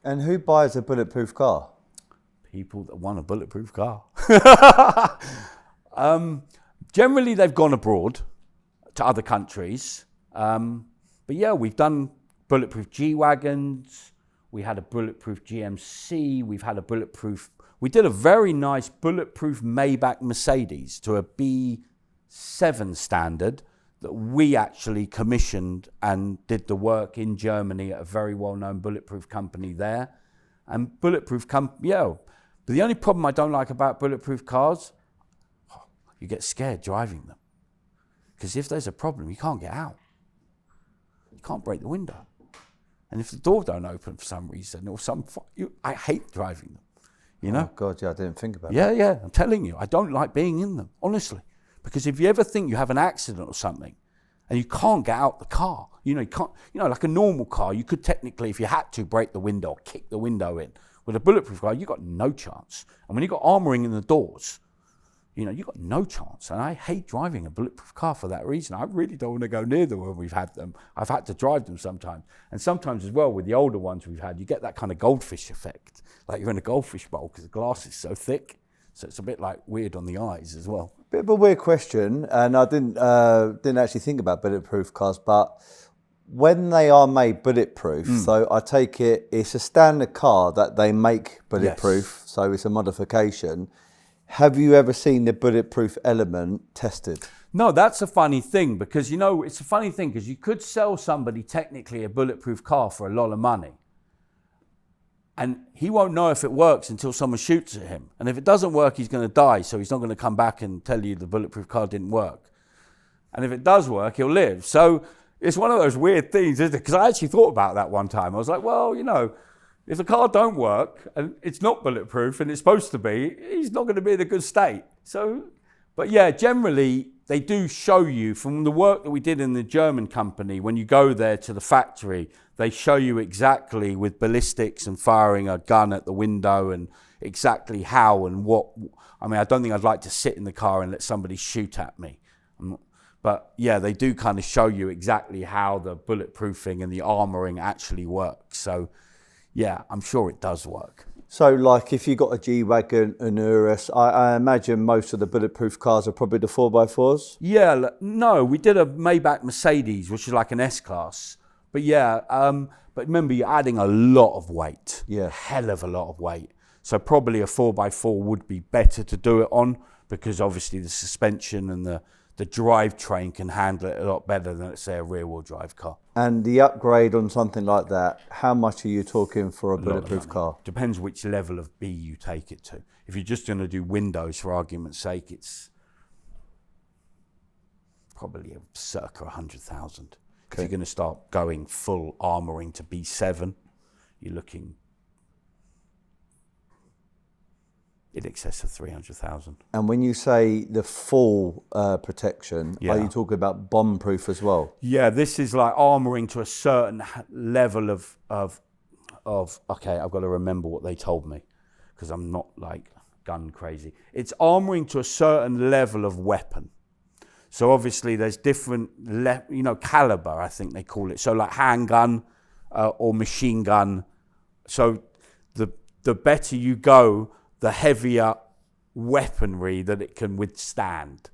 And who buys a bulletproof car? People that want a bulletproof car. Generally, they've gone abroad to other countries. But yeah, we've done bulletproof G-Wagons. We had a bulletproof GMC. We did a very nice bulletproof Maybach Mercedes to a B7 standard that we actually commissioned and did the work in Germany at a very well-known bulletproof company there. And bulletproof but the only problem I don't like about bulletproof cars, you get scared driving them. Because if there's a problem, you can't get out. You can't break the window. And if the door don't open for some reason, or I hate driving them. Oh God, yeah, I didn't think about that. Yeah, I'm telling you, I don't like being in them, honestly. Because if you ever think you have an accident or something, and you can't get out the car, you can't, like a normal car, you could technically, if you had to, break the window or kick the window in. With a bulletproof car, you got no chance. And when you got armoring in the doors, you got no chance. And I hate driving a bulletproof car for that reason. I really don't want to go near them when we've had them. I've had to drive them sometimes. And sometimes as well, with the older ones we've had, you get that kind of goldfish effect. Like you're in a goldfish bowl because the glass is so thick. So it's a bit like weird on the eyes as well. Bit of a weird question, and I didn't actually think about bulletproof cars, but when they are made bulletproof, so I take it's a standard car that they make bulletproof, yes. So it's a modification. Have you ever seen the bulletproof element tested? No, that's a funny thing because, it's a funny thing because you could sell somebody technically a bulletproof car for a lot of money. And he won't know if it works until someone shoots at him. And if it doesn't work, he's going to die. So he's not going to come back and tell you the bulletproof car didn't work. And if it does work, he'll live. So it's one of those weird things, isn't it? Because I actually thought about that one time. I was like, well, if the car don't work and it's not bulletproof and it's supposed to be, he's not going to be in a good state. So, but yeah, generally they do show you from the work that we did in the German company, when you go there to the factory, they show you exactly with ballistics and firing a gun at the window and exactly how and what. I don't think I'd like to sit in the car and let somebody shoot at me. But yeah, they do kind of show you exactly how the bulletproofing and the armoring actually works. So yeah, I'm sure it does work. So like if you got a G-Wagon, an Urus, I imagine most of the bulletproof cars are probably the 4x4s? Yeah, no, we did a Maybach Mercedes, which is like an S-Class. But yeah, but remember you're adding a lot of weight. Yeah. Hell of a lot of weight. So probably a 4x4 would be better to do it on because obviously the suspension and the drivetrain can handle it a lot better than, let's say, a rear-wheel drive car. And the upgrade on something like that, how much are you talking for a bulletproof car? Depends which level of B you take it to. If you're just going to do windows, for argument's sake, it's probably circa 100,000. Okay. If you're going to start going full armoring to B7, you're looking in excess of 300,000. And when you say the full protection, are you talking about bomb-proof as well? Yeah, this is like armoring to a certain level of okay, I've got to remember what they told me because I'm not like gun crazy. It's armoring to a certain level of weapon. So obviously there's different, caliber, I think they call it. So like handgun or machine gun. So the better you go, the heavier weaponry that it can withstand.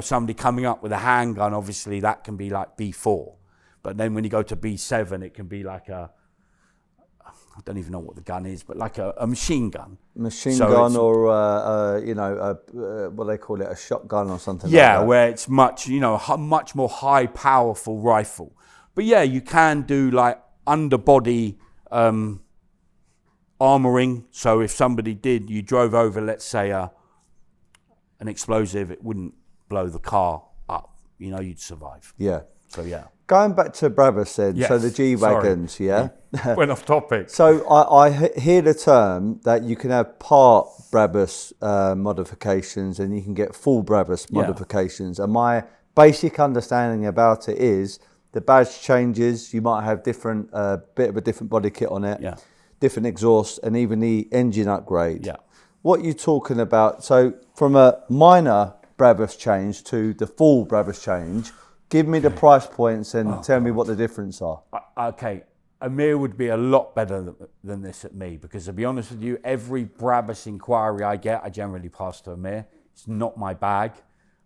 Somebody coming up with a handgun, obviously that can be like B4. But then when you go to B7, it can be like I don't even know what the gun is, but like a machine gun. Machine gun or, what they call it, a shotgun or something like that. Yeah, where it's much more high powerful rifle. But yeah, you can do like underbody armoring. So if somebody you drove over, let's say, an explosive, it wouldn't blow the car up. You'd survive. Yeah. So yeah. Going back to Brabus then, Yes, so the G-Wagons, sorry. yeah? Went off topic. So I hear the term that you can have part Brabus modifications and you can get full Brabus modifications. And my basic understanding about it is the badge changes, you might have different, bit of a different body kit on it, different exhaust, and even the engine upgrade. Yeah. What are you talking about? So from a minor Brabus change to the full Brabus change, give me the price points and tell me what the difference are. Okay, Amir would be a lot better than this at me, because to be honest with you, every Brabus inquiry I get, I generally pass to Amir. It's not my bag.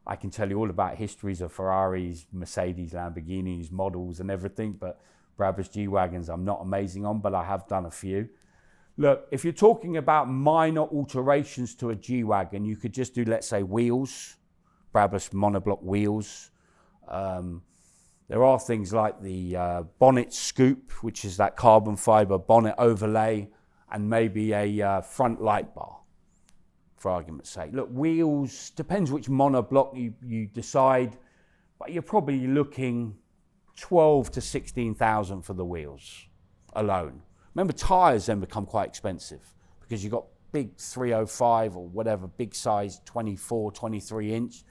I can tell you all about histories of Ferraris, Mercedes, Lamborghinis, models and everything, but Brabus G-Wagons I'm not amazing on, but I have done a few. Look, if you're talking about minor alterations to a G-Wagon, you could just do, let's say, wheels, Brabus monoblock wheels. There are things like the bonnet scoop, which is that carbon fiber bonnet overlay, and maybe a front light bar, for argument's sake. Look, wheels, depends which monoblock you decide, but you're probably looking 12 to 16,000 for the wheels alone. Remember, tyres then become quite expensive because you've got big 305 or whatever, big size 24, 23 inch.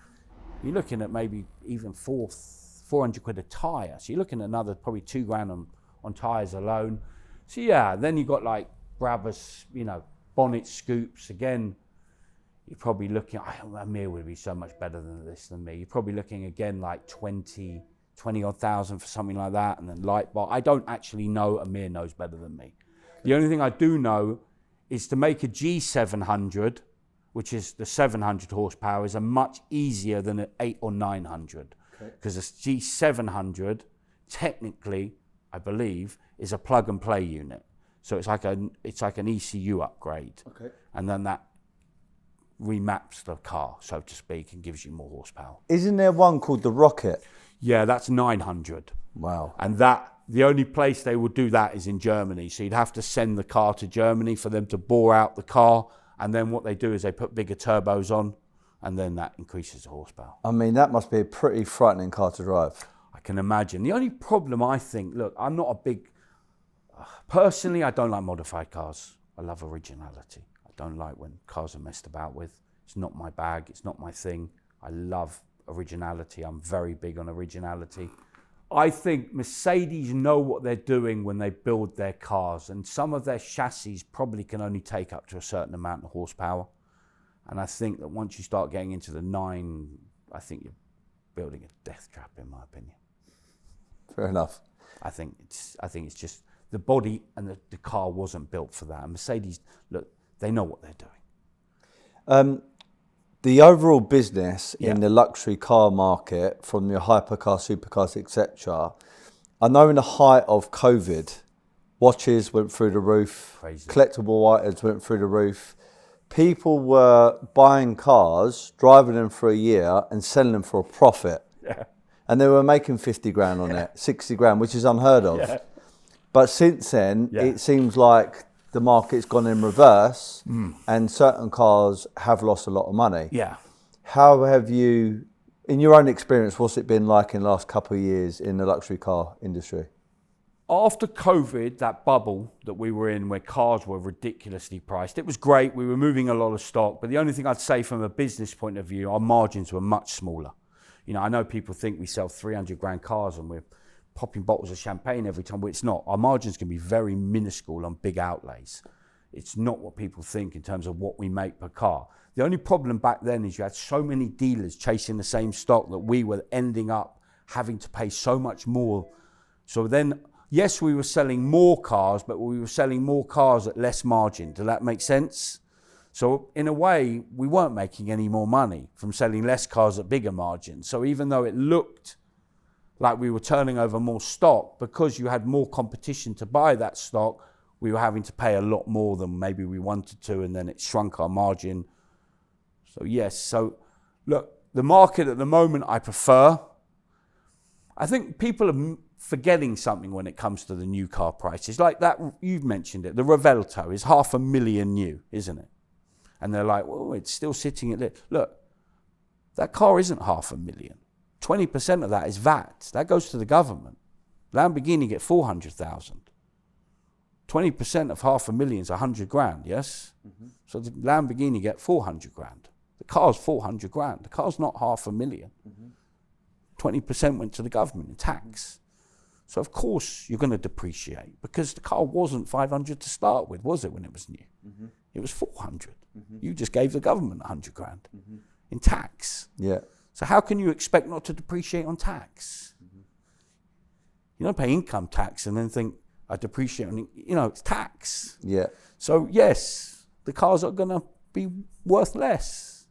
You're looking at maybe even 400 quid a tyre. So you're looking at another probably £2,000 on tyres alone. So yeah, then you've got like Brabus, bonnet scoops. Again, you're probably looking, Amir would be so much better than this than me. You're probably looking again like 20 odd thousand for something like that. And then light bar. I don't actually know. Amir knows better than me. The only thing I do know is to make a G700, which is the 700 horsepower, is a much easier than an 8 or 900. Because a G700, technically, I believe, is a plug and play unit. So it's like an ECU upgrade. Okay. And then that remaps the car, so to speak, and gives you more horsepower. Isn't there one called the Rocket? Yeah, that's 900. Wow. And the only place they would do that is in Germany. So you'd have to send the car to Germany for them to bore out the car. And then what they do is they put bigger turbos on, and then that increases the horsepower. I mean, that must be a pretty frightening car to drive. I can imagine. The only problem I think, look, I'm not a big, personally, I don't like modified cars. I love originality. I don't like when cars are messed about with. It's not my bag. It's not my thing. I love originality. I'm very big on originality. I think Mercedes know what they're doing when they build their cars, and some of their chassis probably can only take up to a certain amount of horsepower. And I think that once you start getting into the 9, I think you're building a death trap, in my opinion. Fair enough. I think it's just the body and the car wasn't built for that. And Mercedes, look, they know what they're doing. The overall business in the luxury car market, from your hypercar, supercars, etc. I know in the height of COVID, watches went through the roof, Crazy. Collectible items went through the roof. People were buying cars, driving them for a year and selling them for a profit. Yeah. And they were making 50 grand on it, 60 grand, which is unheard of. Yeah. But since then, it seems like the market's gone in reverse and certain cars have lost a lot of money. Yeah. How have you, in your own experience, what's it been like in the last couple of years in the luxury car industry? After COVID, that bubble that we were in where cars were ridiculously priced, it was great. We were moving a lot of stock. But the only thing I'd say from a business point of view, our margins were much smaller. I know people think we sell 300 grand cars and we're popping bottles of champagne every time. But it's not. Our margins can be very minuscule on big outlays. It's not what people think in terms of what we make per car. The only problem back then is you had so many dealers chasing the same stock that we were ending up having to pay so much more. So then, yes, we were selling more cars, but we were selling more cars at less margin. Does that make sense? So in a way, we weren't making any more money from selling less cars at bigger margins. So even though it looked like we were turning over more stock, because you had more competition to buy that stock, we were having to pay a lot more than maybe we wanted to, and then it shrunk our margin. So yes, so look, the market at the moment I prefer. I think people are forgetting something when it comes to the new car prices. Like that, you've mentioned it, the Revelto is 500,000 new, isn't it? And they're like, well, it's still sitting at it. Look, that car isn't 500,000. 20% of that is VAT. That goes to the government. Lamborghini get 400,000. 20% of 500,000 is 100 grand, yes? Mm-hmm. So the Lamborghini get 400 grand. The car's 400 grand. The car's not 500,000. Mm-hmm. 20% went to the government in tax. So of course you're going to depreciate, because the car wasn't 500 to start with, was it, when it was new? Mm-hmm. It was 400. Mm-hmm. You just gave the government 100 grand in tax. Yeah. So how can you expect not to depreciate on tax? Mm-hmm. You don't pay income tax and then think, I depreciate on, it's tax. Yeah. So yes, the cars are going to be worth less.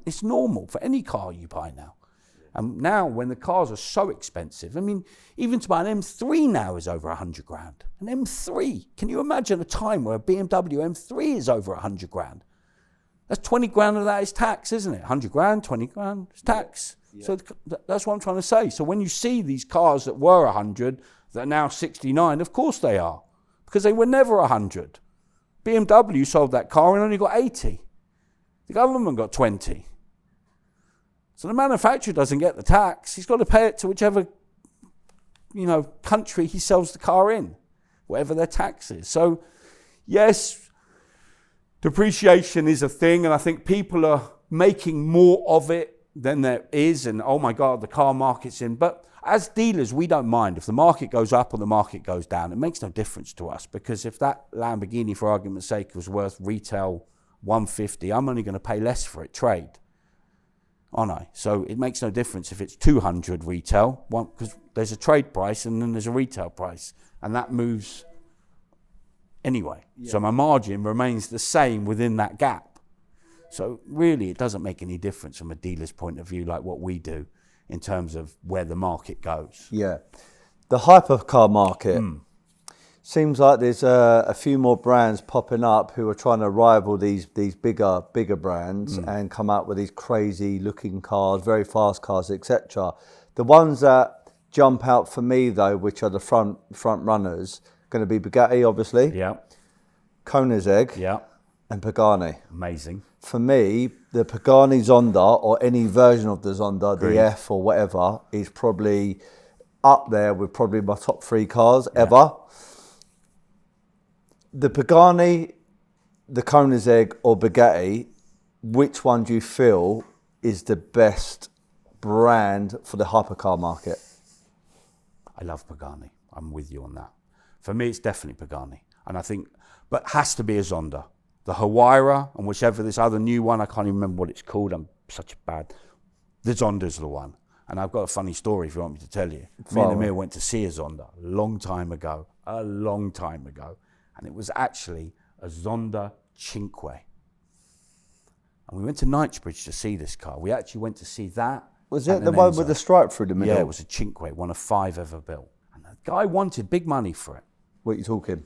It's normal for any car you buy now. And now when the cars are so expensive, I mean, even to buy an M3 now is over 100 grand. An M3, can you imagine a time where a BMW M3 is over 100 grand? That's 20 grand of that is tax, isn't it? 100 grand, 20 grand, it's tax. Yeah. So that's what I'm trying to say. So when you see these cars that were 100, that are now 69, of course they are, because they were never 100. BMW sold that car and only got 80. The government got 20. So the manufacturer doesn't get the tax. He's got to pay it to whichever, country he sells the car in, whatever their tax is. So, yes, depreciation is a thing, and I think people are making more of it than there is, and oh my God, the car market's in. But as dealers, we don't mind. If the market goes up or the market goes down, it makes no difference to us, because if that Lamborghini, for argument's sake, was worth retail 150, I'm only going to pay less for it trade. Aren't I? So it makes no difference if it's 200 retail, because there's a trade price and then there's a retail price, and that moves anyway. Yeah. So my margin remains the same within that gap. So really it doesn't make any difference from a dealer's point of view, like what we do in terms of where the market goes. Yeah. The hypercar market. Seems like there's a few more brands popping up who are trying to rival these bigger brands and come out with these crazy looking cars, very fast cars, etc. The ones that jump out for me though, which are the front runners, going to be Bugatti, obviously. Yeah. Koenigsegg. Yeah. And Pagani. Amazing. For me, the Pagani Zonda, or any version of the Zonda, Agreed. the F or whatever, is probably up there with probably my top 3 cars ever. The Pagani, the Koenigsegg or Bugatti, which one do you feel is the best brand for the hypercar market? I love Pagani. I'm with you on that. For me, it's definitely Pagani. And I think, but has to be a Zonda. The Huayra and whichever this other new one, I can't even remember what it's called. I'm such a bad. The Zonda's the one. And I've got a funny story if you want me to tell you. Me and Amir went to see a Zonda a long time ago. And it was actually a Zonda Cinque. And we went to Knightsbridge to see this car. We actually went to see that. Was it the one with the stripe through the middle? Yeah, it was a Cinque, one of 5 ever built. And the guy wanted big money for it. What are you talking?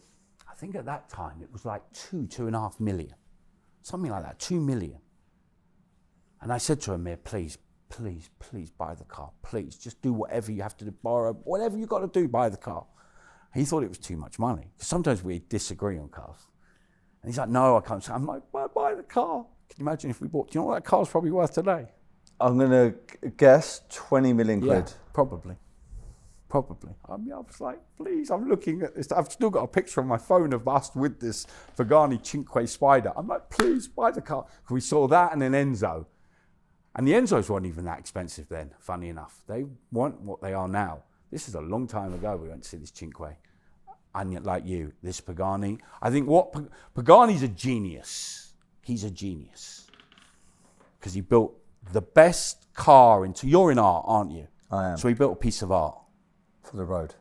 I think at that time it was like 2.5 million. Something like that, 2 million. And I said to Amir, please buy the car. Please, just do whatever you have to do, borrow, whatever you got to do, buy the car. He thought it was too much money, because sometimes we disagree on cars. And he's like, no, I can't. So I'm like, buy the car. Can you imagine if we bought, do you know what that car's probably worth today? I'm going to guess 20 million quid. Yeah, probably. I was like, please, I'm looking at this. I've still got a picture on my phone of us with this Pagani Cinque Spider. I'm like, please buy the car. We saw that and an Enzo. And the Enzos weren't even that expensive then, funny enough. They weren't what they are now. This is a long time ago we went to see this Cinque. And like you, this Pagani. I think Pagani's a genius. He's a genius. Because he built the best car you're in art, aren't you? I am. So he built a piece of art. For the road.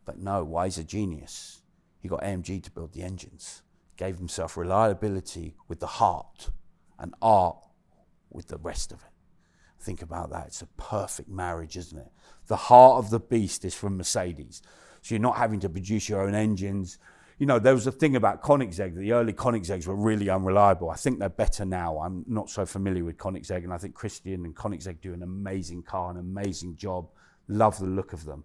But no, why he's a genius? He got AMG to build the engines. Gave himself reliability with the heart and art with the rest of it. Think about that. It's a perfect marriage, isn't it? The heart of the beast is from Mercedes. So you're not having to produce your own engines. you know, there was a thing about Koenigsegg. The early Koenigsegg's were really unreliable. I think they're better now. I'm not so familiar with Koenigsegg, and I think Christian and Koenigsegg do an amazing car, an amazing job. Love the look of them.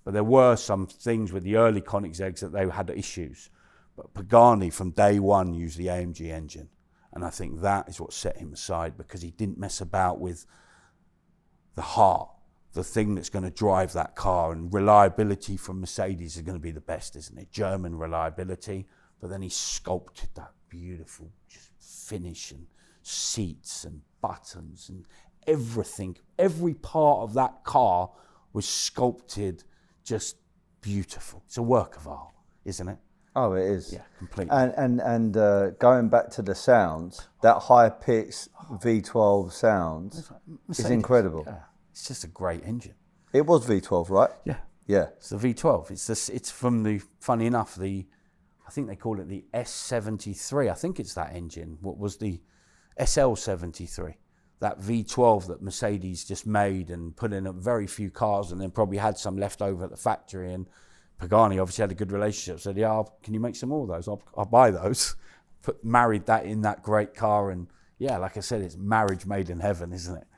But there were some things with the early Koenigsegg's that they had issues. But Pagani from day one used the AMG engine. And I think that is what set him aside, because he didn't mess about with the heart, the thing that's going to drive that car. And reliability from Mercedes is going to be the best, isn't it? German reliability. But then he sculpted that beautiful just finish and seats and buttons and everything. Every part of that car was sculpted just beautiful. It's a work of art, isn't it? Oh, it is. Yeah, completely. And going back to the sounds, that high-pitched V12 sounds is incredible. Yeah. It's just a great engine. It was V12, right? Yeah. Yeah. It's the V12. It's from the, funny enough, I think they call it the S73. I think it's that engine. What was the SL73? That V12 that Mercedes just made and put in a very few cars, and then probably had some left over at the factory. And Pagani obviously had a good relationship. Said, yeah, can you make some more of those? I'll buy those. Married that in that great car. And yeah, like I said, it's marriage made in heaven, isn't it?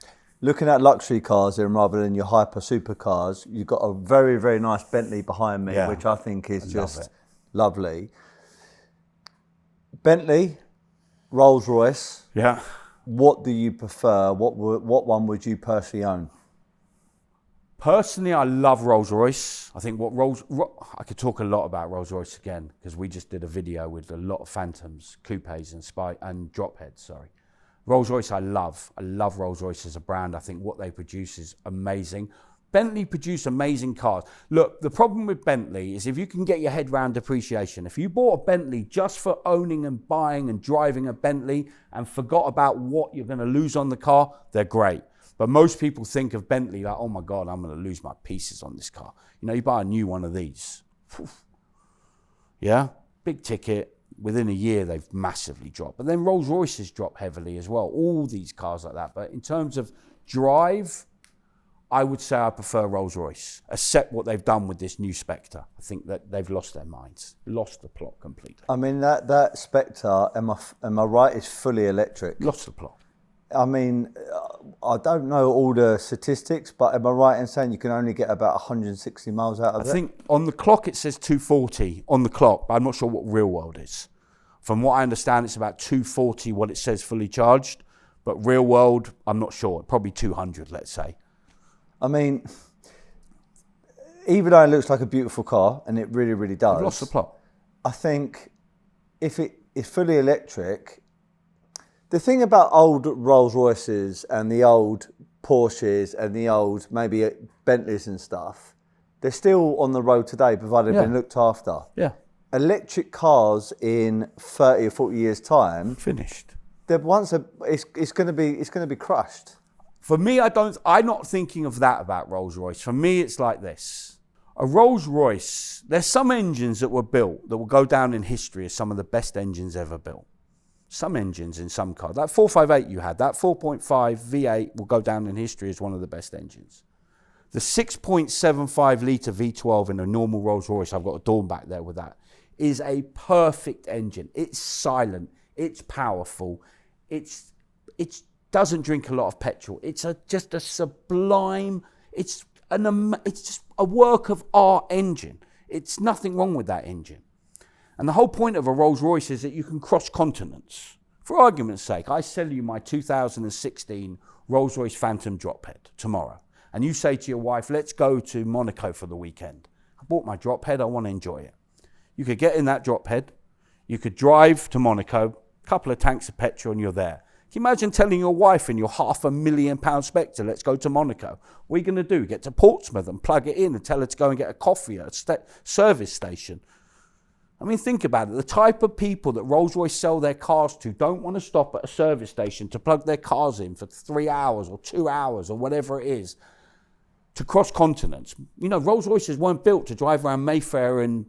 Looking at luxury cars then, rather than your hyper supercars, you've got a very, very nice Bentley behind me, which I think is just lovely. Bentley, Rolls-Royce. Yeah. What do you prefer? What one would you personally own? Personally, I love Rolls-Royce. I think I could talk a lot about Rolls-Royce again, because we just did a video with a lot of Phantoms, coupes and drop heads, sorry. Rolls-Royce I love. I love Rolls-Royce as a brand. I think what they produce is amazing. Bentley produce amazing cars. Look, the problem with Bentley is if you can get your head around depreciation, if you bought a Bentley just for owning and buying and driving a Bentley and forgot about what you're going to lose on the car, they're great. But most people think of Bentley like, oh my God, I'm going to lose my pieces on this car. You know, you buy a new one of these. Yeah, big ticket. Within a year, they've massively dropped. But then Rolls-Royces drop heavily as well. All these cars like that. But in terms of drive, I would say I prefer Rolls-Royce, except what they've done with this new Spectre. I think that they've lost their minds, lost the plot completely. I mean, that Spectre, am I right, is fully electric? Lost the plot. I mean, I don't know all the statistics, but am I right in saying you can only get about 160 miles out of it? I think on the clock it says 240 on the clock, but I'm not sure what real world is. From what I understand, it's about 240 what it says fully charged, but real world, I'm not sure. Probably 200, let's say. I mean, even though it looks like a beautiful car, and it really, really does. I've lost the plot. I think if it is fully electric, the thing about old Rolls-Royces and the old Porsches and the old maybe Bentleys and stuff, they're still on the road today, provided they've been looked after. Yeah. Electric cars in 30 or 40 years' time, finished. It's going to be crushed. For me, I'm not thinking of that about Rolls-Royce. For me, it's like this. A Rolls-Royce, there's some engines that were built that will go down in history as some of the best engines ever built. Some engines in some cars. That 458 you had, that 4.5 V8 will go down in history as one of the best engines. The 6.75 litre V12 in a normal Rolls-Royce, I've got a Dawn back there with that, is a perfect engine. It's silent, it's powerful, it doesn't drink a lot of petrol. It's just a sublime, it's just a work of art engine. It's nothing wrong with that engine. And the whole point of a Rolls-Royce is that you can cross continents. For argument's sake, I sell you my 2016 Rolls-Royce Phantom Drophead tomorrow. And you say to your wife, let's go to Monaco for the weekend. I bought my Drophead, I want to enjoy it. You could get in that Drophead, you could drive to Monaco, a couple of tanks of petrol and you're there. Can you imagine telling your wife in your £500,000 Spectre, let's go to Monaco? What are you going to do? Get to Portsmouth and plug it in and tell her to go and get a coffee at a service station? I mean, think about it. The type of people that Rolls-Royce sell their cars to don't want to stop at a service station to plug their cars in for 3 hours or 2 hours or whatever it is to cross continents. You know, Rolls-Royces weren't built to drive around Mayfair and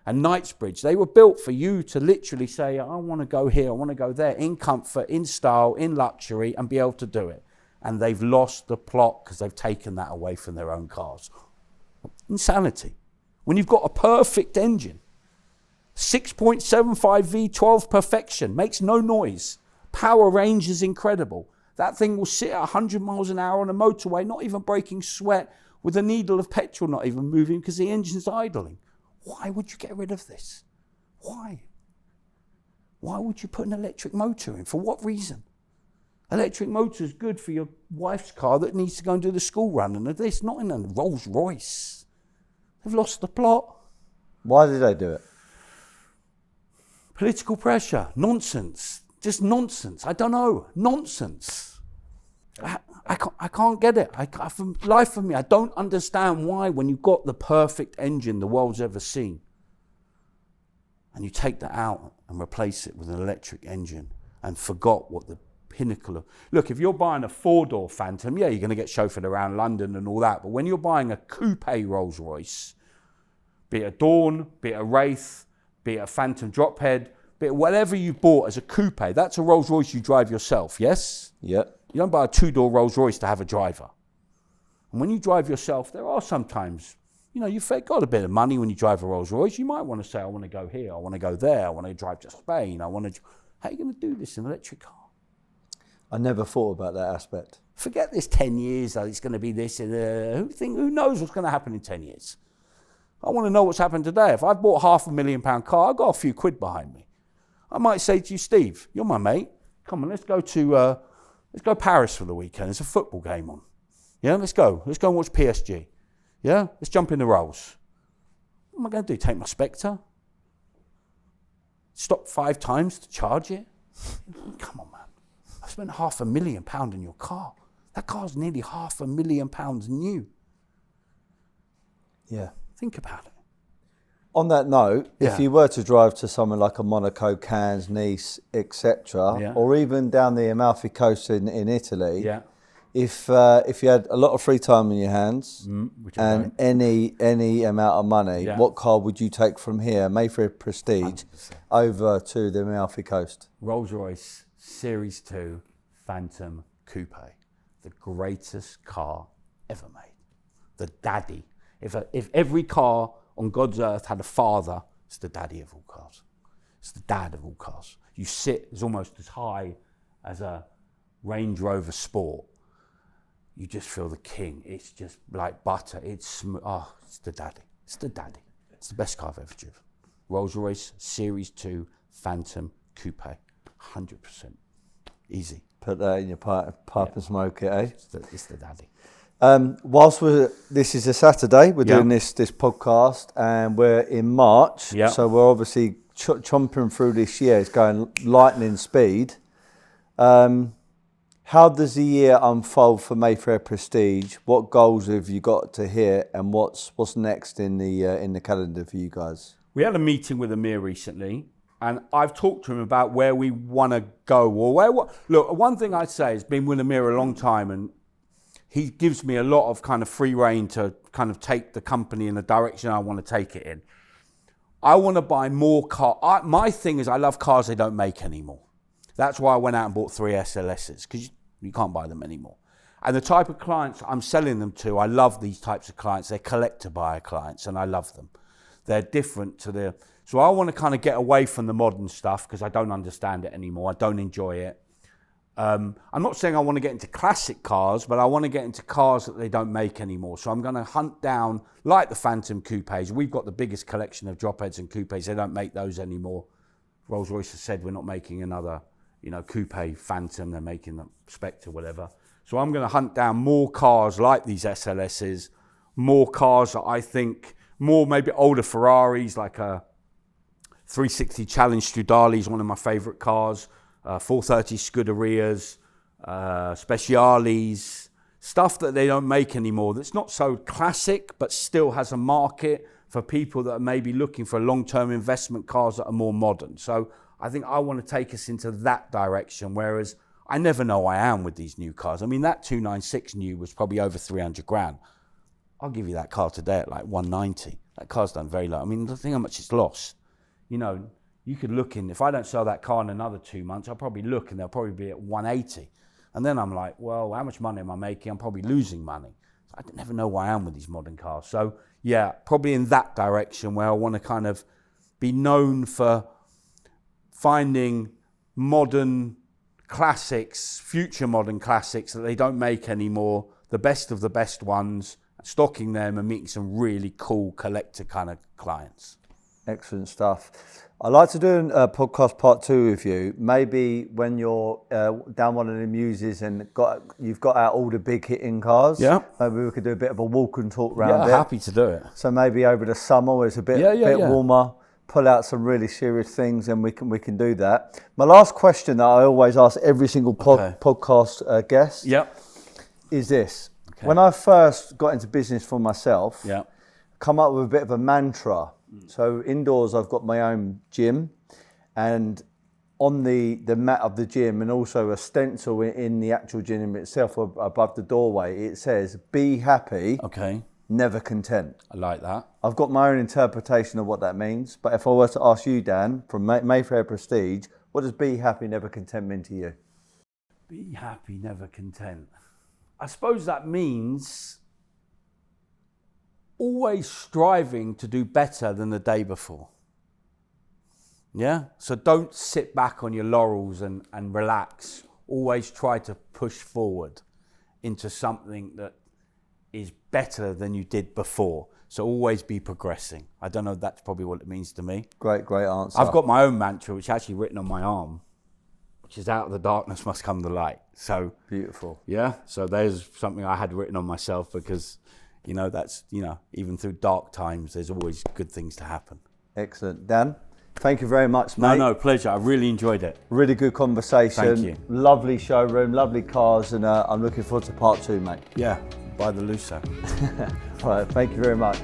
Knightsbridge. They were built for you to literally say, I want to go here, I want to go there, in comfort, in style, in luxury, and be able to do it. And they've lost the plot because they've taken that away from their own cars. Insanity. When you've got a perfect engine, 6.75 V12 perfection, makes no noise. Power range is incredible. That thing will sit at 100 miles an hour on a motorway, not even breaking sweat, with a needle of petrol not even moving because the engine's idling. Why would you get rid of this? Why? Why would you put an electric motor in? For what reason? Electric motor is good for your wife's car that needs to go and do the school run, and this, not in a Rolls-Royce. They've lost the plot. Why did they do it? Political pressure, nonsense, just nonsense. I don't know, nonsense. I can't get it. For life of me, I don't understand why, when you've got the perfect engine the world's ever seen, and you take that out and replace it with an electric engine and forgot what the pinnacle of... Look, if you're buying a four-door Phantom, yeah, you're going to get chauffeured around London and all that, but when you're buying a coupe Rolls-Royce, be it a Dawn, be it a Wraith, be it a Phantom Drophead, be it whatever you bought as a coupe, that's a Rolls-Royce you drive yourself, yes? Yep. You don't buy a two-door Rolls-Royce to have a driver. And when you drive yourself, there are sometimes, you've got a bit of money when you drive a Rolls-Royce. You might want to say, I want to go here, I want to go there, I want to drive to Spain, how are you going to do this in an electric car? I never thought about that aspect. Forget this 10 years, that it's going to be this, who knows what's going to happen in 10 years? I want to know what's happened today. If I've bought £500,000 car, I've got a few quid behind me. I might say to you, Steve, you're my mate. Come on, let's go Paris for the weekend. There's a football game on. Yeah, let's go. Let's go and watch PSG. Yeah, let's jump in the Rolls. What am I going to do? Take my Spectre? Stop 5 times to charge it? Come on, man. I've spent £500,000 in your car. That car's nearly £500,000 new. Yeah. Think about it. On that note, Yeah. if you were to drive to somewhere like a Monaco, Cannes, Nice, etc., Yeah. or even down the Amalfi Coast in Italy, Yeah. if you had a lot of free time in your hands Which I and don't. any amount of money, Yeah. what car would you take from here, Mayfair Prestige, 100%. over to the Amalfi Coast? Rolls-Royce Series 2 Phantom Coupe. The greatest car ever made. The daddy. If every car on God's earth had a father, it's the daddy of all cars. It's the dad of all cars. You sit, it's almost as high as a Range Rover Sport. You just feel the king. It's just like butter. It's the daddy. It's the daddy. It's the best car I've ever driven. Rolls-Royce Series 2 Phantom Coupe. 100%. Easy. Put that in your pipe and smoke it, eh? It's the daddy. Whilst this is a Saturday, we're Yeah. doing this podcast, and we're in March, Yeah. so we're obviously chomping through this year. It's going lightning speed. How does the year unfold for Mayfair Prestige? What goals have you got to hit, and what's next in the calendar for you guys? We had a meeting with Amir recently, and I've talked to him about where we want to go, or look, one thing I'd say has been with Amir a long time, and he gives me a lot of kind of free rein to kind of take the company in the direction I want to take it in. I want to buy more cars. My thing is I love cars they don't make anymore. That's why I went out and bought 3 SLSs, because you can't buy them anymore. And the type of clients I'm selling them to, I love these types of clients. They're collector buyer clients, and I love them. They're different to so I want to kind of get away from the modern stuff because I don't understand it anymore. I don't enjoy it. I'm not saying I want to get into classic cars, but I want to get into cars that they don't make anymore. So I'm going to hunt down, like the Phantom coupes. We've got the biggest collection of dropheads and coupes. They don't make those anymore. Rolls-Royce has said we're not making another, coupe Phantom. They're making the Spectre, whatever. So I'm going to hunt down more cars like these SLSs, more cars that I think, more maybe older Ferraris, like a 360 Challenge Stradale is one of my favourite cars. 430 Scuderias, Speciales, stuff that they don't make anymore that's not so classic but still has a market for people that are maybe looking for long-term investment cars that are more modern. So I think I want to take us into that direction, whereas I never know I am with these new cars. I mean, that 296 new was probably over 300 grand. I'll give you that car today at like 190. That car's done very low. I mean, think how much it's lost. You could look in, if I don't sell that car in another 2 months, I'll probably look and they'll probably be at 180. And then I'm like, well, how much money am I making? I'm probably losing money. I never know where I am with these modern cars. So yeah, probably in that direction where I want to kind of be known for finding modern classics, future modern classics that they don't make anymore, the best of the best ones, stocking them and meeting some really cool collector kind of clients. Excellent stuff. I'd like to do a podcast part 2 with you. Maybe when you're down one of the muses and you've got out all the big hitting cars. Yeah. Maybe we could do a bit of a walk and talk round it. Yeah, happy to do it. So maybe over the summer where it's a bit warmer, pull out some really serious things, and we can do that. My last question that I always ask every single podcast guest is this. Okay. When I first got into business for myself, come up with a bit of a mantra. So indoors, I've got my own gym, and on the mat of the gym, and also a stencil in the actual gym itself above the doorway, it says, "Be happy, never content." I like that. I've got my own interpretation of what that means, but if I were to ask you, Dan, from Mayfair Prestige, what does "be happy, never content" mean to you? Be happy, never content. I suppose that means always striving to do better than the day before. Yeah? So don't sit back on your laurels and relax. Always try to push forward into something that is better than you did before. So always be progressing. I don't know, that's probably what it means to me. Great answer. I've got my own mantra, which is actually written on my arm, which is "out of the darkness must come the light." So beautiful. Yeah. So there's something I had written on myself because, that's, even through dark times, there's always good things to happen. Excellent. Dan, thank you very much, mate. No, pleasure. I really enjoyed it. Really good conversation. Thank you. Lovely showroom, lovely cars, and I'm looking forward to part 2, mate. Yeah, by the Lusso. All right, thank you very much.